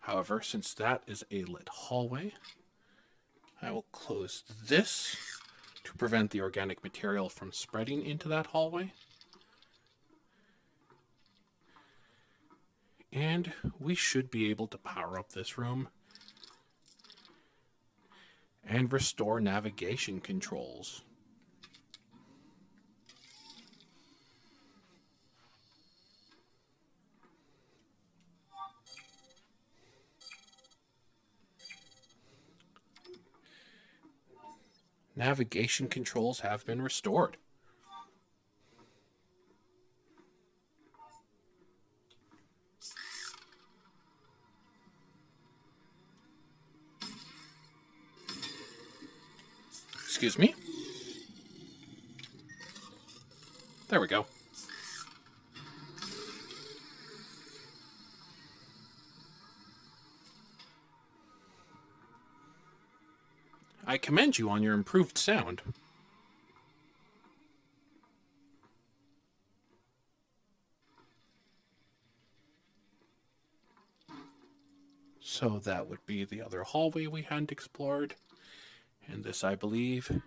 However, since that is a lit hallway, I will close this to prevent the organic material from spreading into that hallway. And we should be able to power up this room and restore navigation controls. Navigation controls have been restored. Excuse me. There we go. I commend you on your improved sound. So that would be the other hallway we hadn't explored. And this, I believe,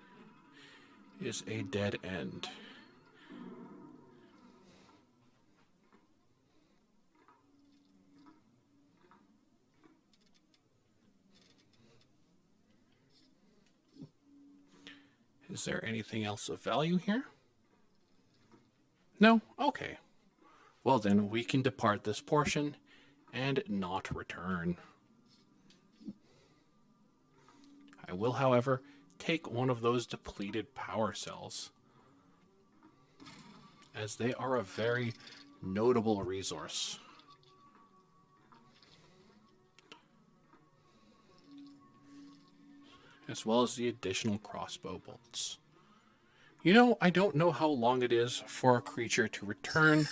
is a dead end. Is there anything else of value here? No? Okay. Well then, we can depart this portion and not return. I will, however, take one of those depleted power cells, as they are a very notable resource. As well as the additional crossbow bolts. You know, I don't know how long it is for a creature to return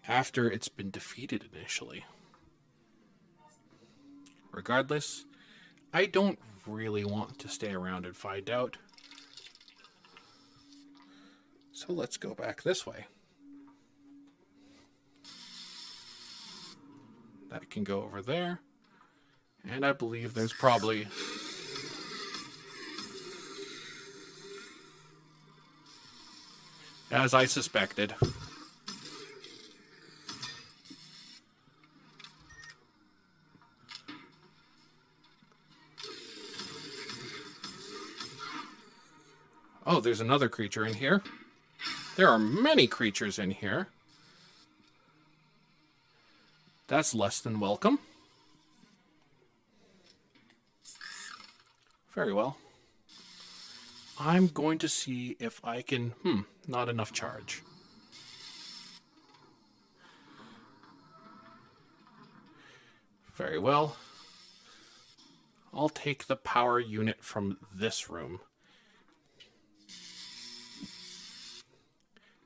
after it's been defeated initially. Regardless, I don't really want to stay around and find out. So let's go back this way. That can go over there. And I believe there's probably... as I suspected. Oh, there's another creature in here. There are many creatures in here. That's less than welcome. Very well. I'm going to see if I can... not enough charge. Very well. I'll take the power unit from this room,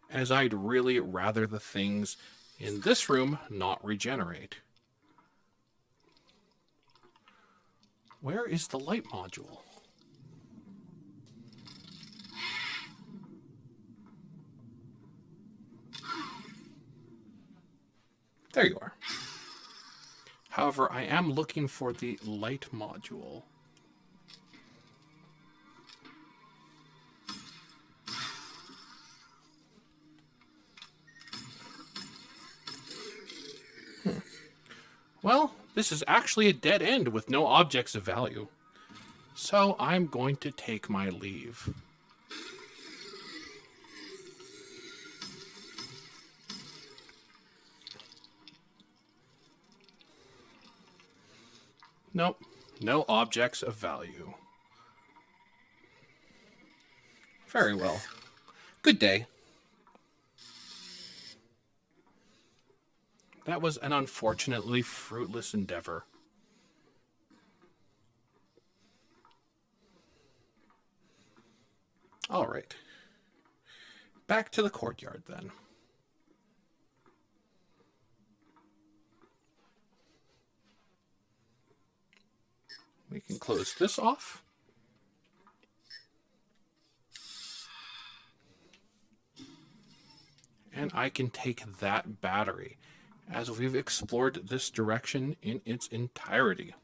as I'd really rather the things in this room not regenerate. Where is the light module? There you are. However, I am looking for the light module. Well, this is actually a dead end with no objects of value. So I'm going to take my leave. Nope, no objects of value. Very well. Good day. That was an unfortunately fruitless endeavor. All right. Back to the courtyard then. We can close this off. And I can take that battery, as we've explored this direction in its entirety.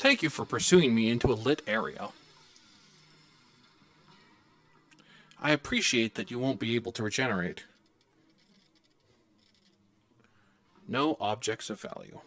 Thank you for pursuing me into a lit area. I appreciate that you won't be able to regenerate. No objects of value.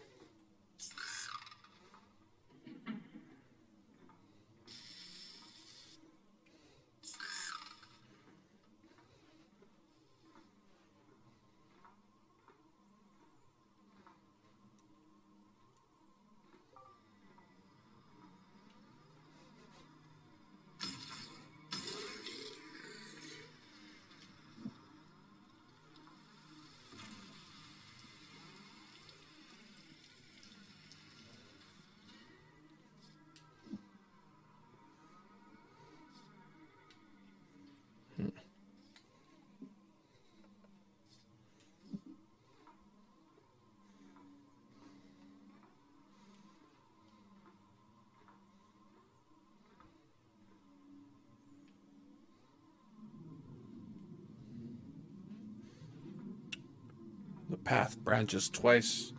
The path branches twice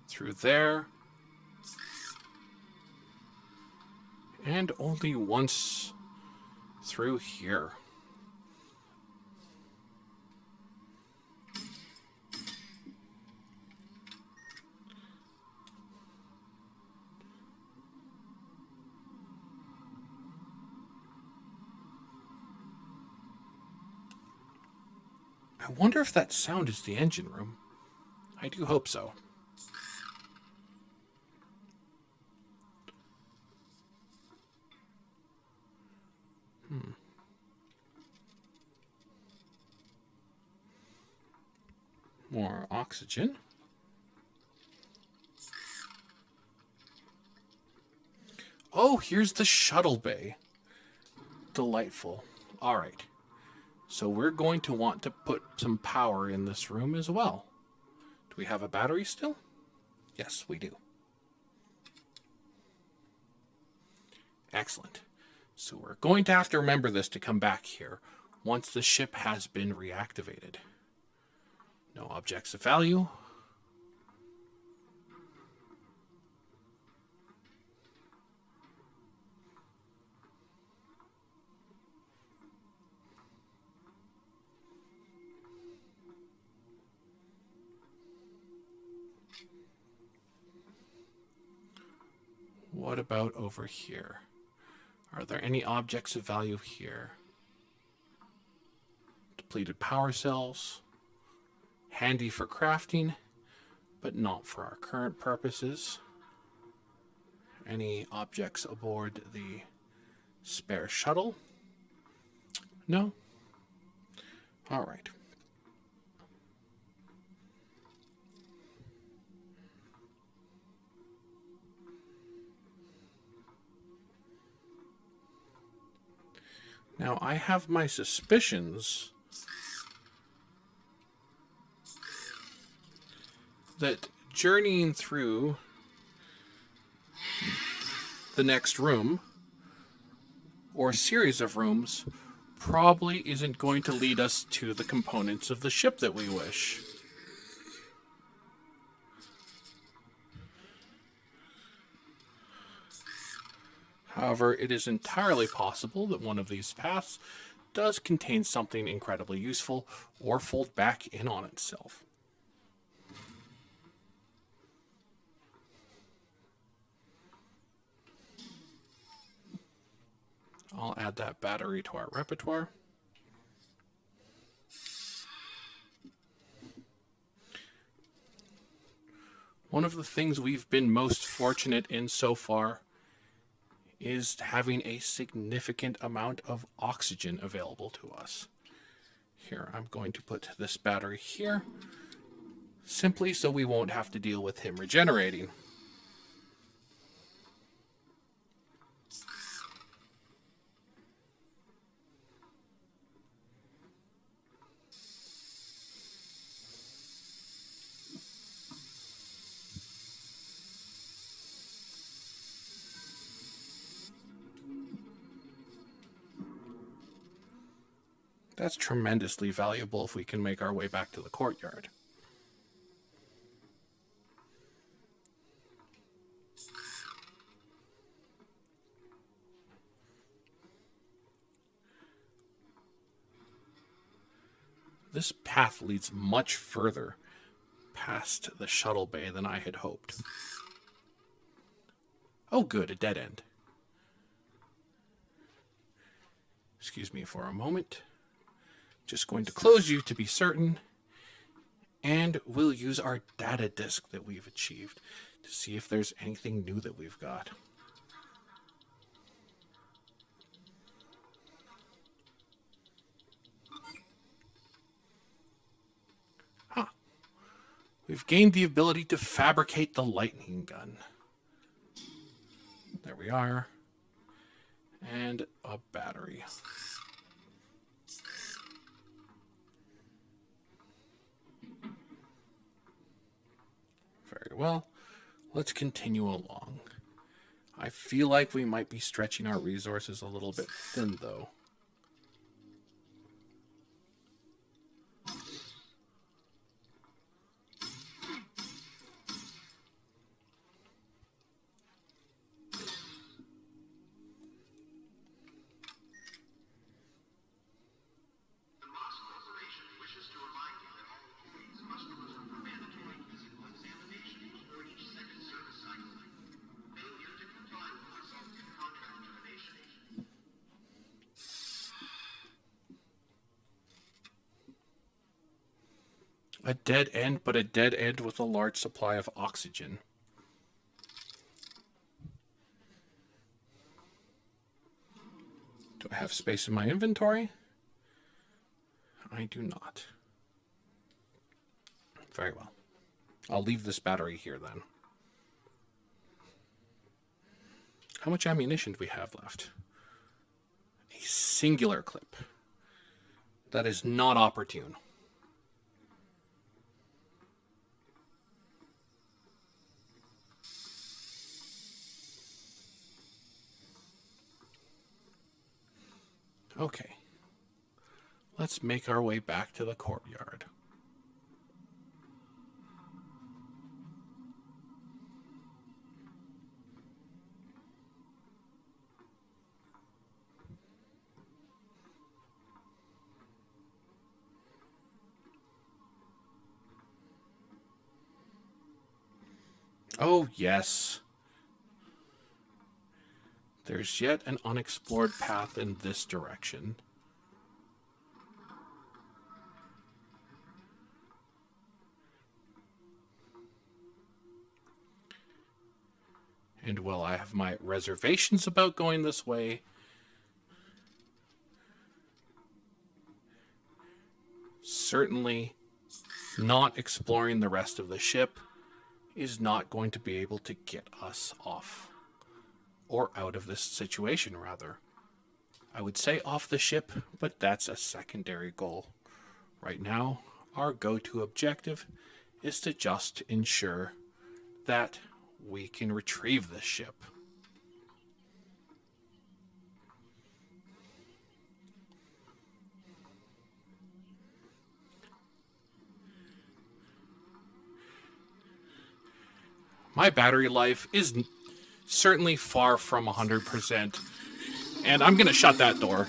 through there, and only once through here. I wonder if that sound is the engine room. I do hope so. More oxygen. Oh, here's the shuttle bay. Delightful. All right. So we're going to want to put some power in this room as well. Do we have a battery still? Yes, we do. Excellent. So we're going to have to remember this to come back here once the ship has been reactivated. No objects of value. What about over here? Are there any objects of value here? Depleted power cells. Handy for crafting, but not for our current purposes. Any objects aboard the spare shuttle? No? All right. Now, I have my suspicions that journeying through the next room, or series of rooms, probably isn't going to lead us to the components of the ship that we wish. However, it is entirely possible that one of these paths does contain something incredibly useful or fold back in on itself. I'll add that battery to our repertoire. One of the things we've been most fortunate in so far is having a significant amount of oxygen available to us. Here, I'm going to put this battery here, simply so we won't have to deal with him regenerating. That's tremendously valuable if we can make our way back to the courtyard. This path leads much further past the shuttle bay than I had hoped. Oh good, a dead end. Excuse me for a moment. Just going to close you to be certain. And we'll use our data disk that we've achieved to see if there's anything new that we've got. Huh. We've gained the ability to fabricate the lightning gun. There we are. And a battery. Very well. Let's continue along. I feel like we might be stretching our resources a little bit thin, though. A dead end, but a dead end with a large supply of oxygen. Do I have space in my inventory? I do not. Very well. I'll leave this battery here then. How much ammunition do we have left? A singular clip. That is not opportune. Okay. Let's make our way back to the courtyard. Oh, yes. There's yet an unexplored path in this direction. And while I have my reservations about going this way, certainly not exploring the rest of the ship is not going to be able to get us off. Or out of this situation, rather. I would say off the ship, but that's a secondary goal. Right now, our go-to objective is to just ensure that we can retrieve this ship. My battery life is certainly far from 100%. And I'm going to shut that door.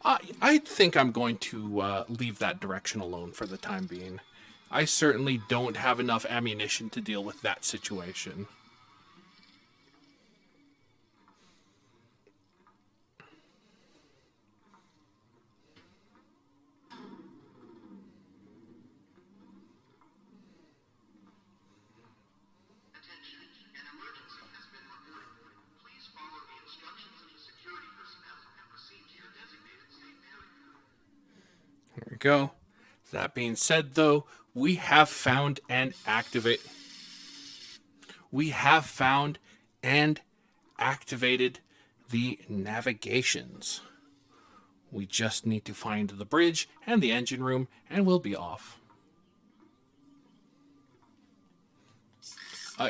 I think I'm going to leave that direction alone for the time being. I certainly don't have enough ammunition to deal with that situation. There we go. That being said, though, we have found and activated the navigations. We just need to find the bridge and the engine room, and we'll be off.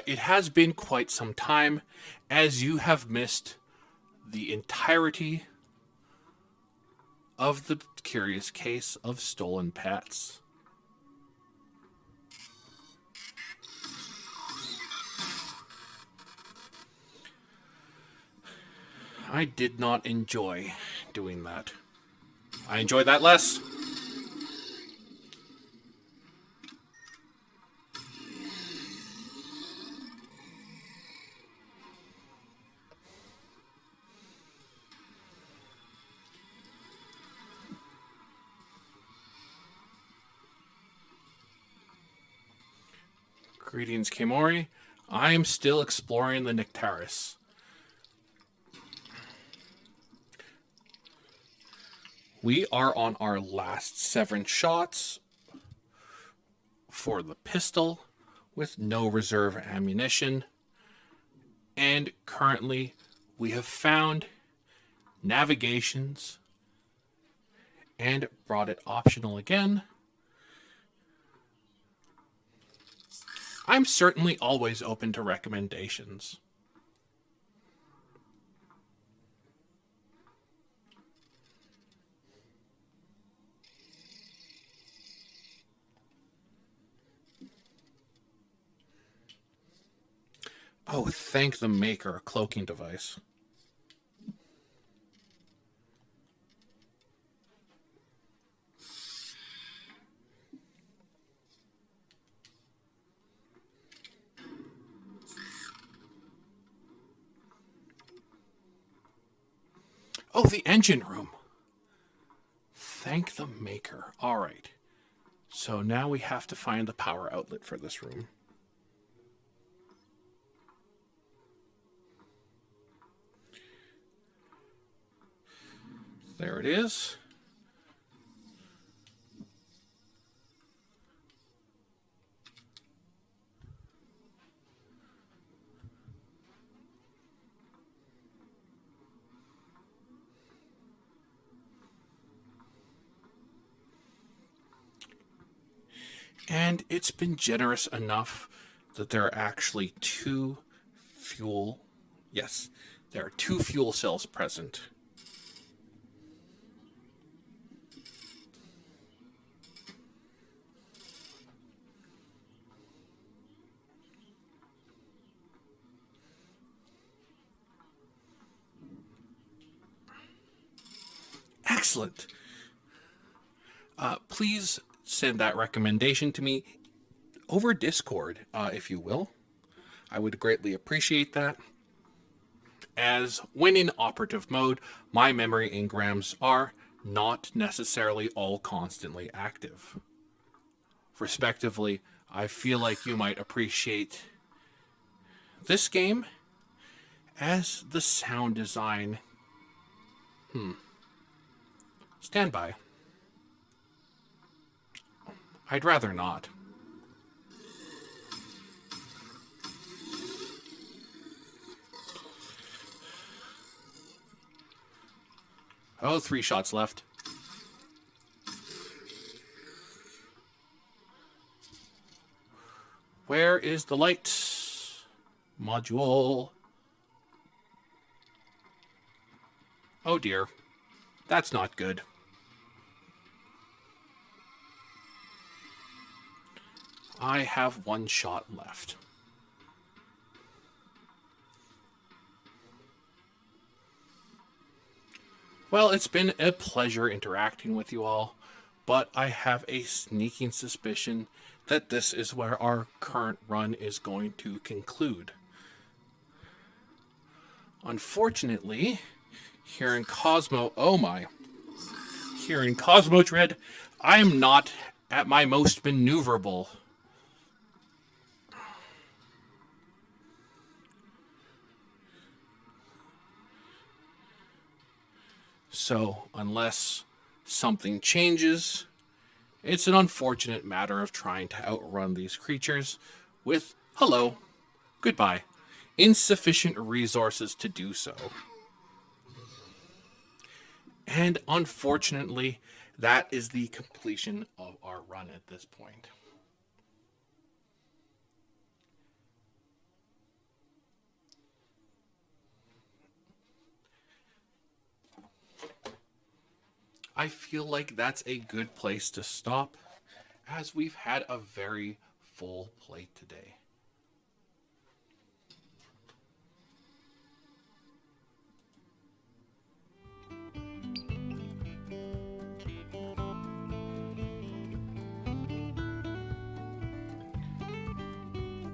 It has been quite some time, as you have missed the entirety of the curious case of stolen pets. I did not enjoy doing that. I enjoy that less. Greetings, Kimori. I am still exploring the Nectaris. We are on our last 7 shots for the pistol with no reserve ammunition. And currently we have found navigations and brought it optional again. I'm certainly always open to recommendations. Oh, thank the maker, a cloaking device. Oh, the engine room. Thank the maker. All right. So now we have to find the power outlet for this room. There it is. And it's been generous enough that there are actually 2 fuel... Yes, there are 2 fuel cells present. Excellent. Please send that recommendation to me over Discord, if you will. I would greatly appreciate that. As when in operative mode, my memory engrams are not necessarily all constantly active. Respectively, I feel like you might appreciate this game as the sound design. Stand by. I'd rather not. Oh, 3 shots left. Where is the light module? Oh dear. That's not good. I have 1 shot left. Well, it's been a pleasure interacting with you all, but I have a sneaking suspicion that this is where our current run is going to conclude. Unfortunately, here in Cosmodread, I am not at my most maneuverable. So, unless something changes, It's an unfortunate matter of trying to outrun these creatures with, hello, goodbye, insufficient resources to do so. And unfortunately, that is the completion of our run at this point. I feel like that's a good place to stop, as we've had a very full plate today.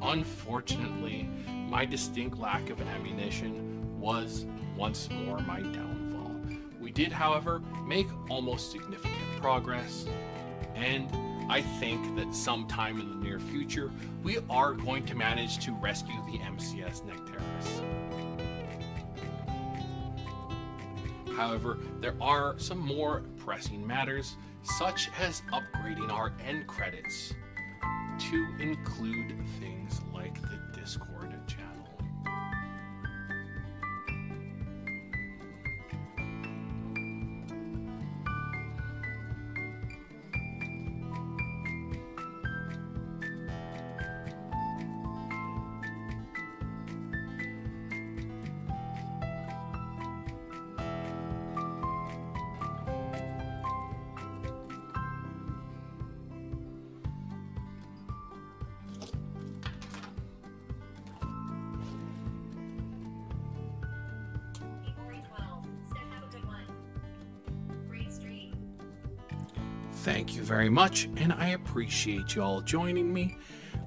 Unfortunately, my distinct lack of ammunition was once more my downfall. We did, however, make almost significant progress, and I think that sometime in the near future, we are going to manage to rescue the MCS Nectaris. However, there are some more pressing matters, such as upgrading our end credits to include things like the Discord channel. Thank you very much, and I appreciate you all joining me.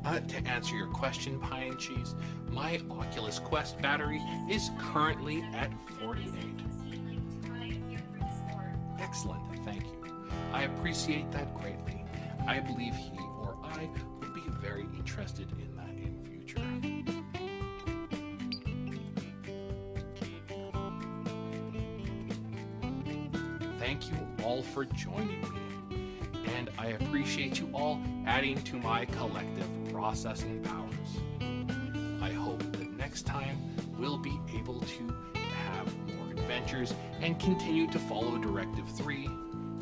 To answer your question, Pie and Cheese, my Oculus Quest battery is currently at 48. Excellent, thank you. I appreciate that greatly. I believe he or I would be very interested in that in future. Thank you all for joining me. And I appreciate you all adding to my collective processing powers. I hope that next time we'll be able to have more adventures and continue to follow Directive 3,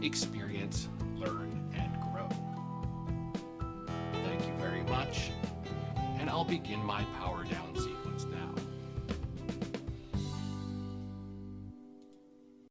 experience, learn, and grow. Thank you very much, and I'll begin my power down sequence.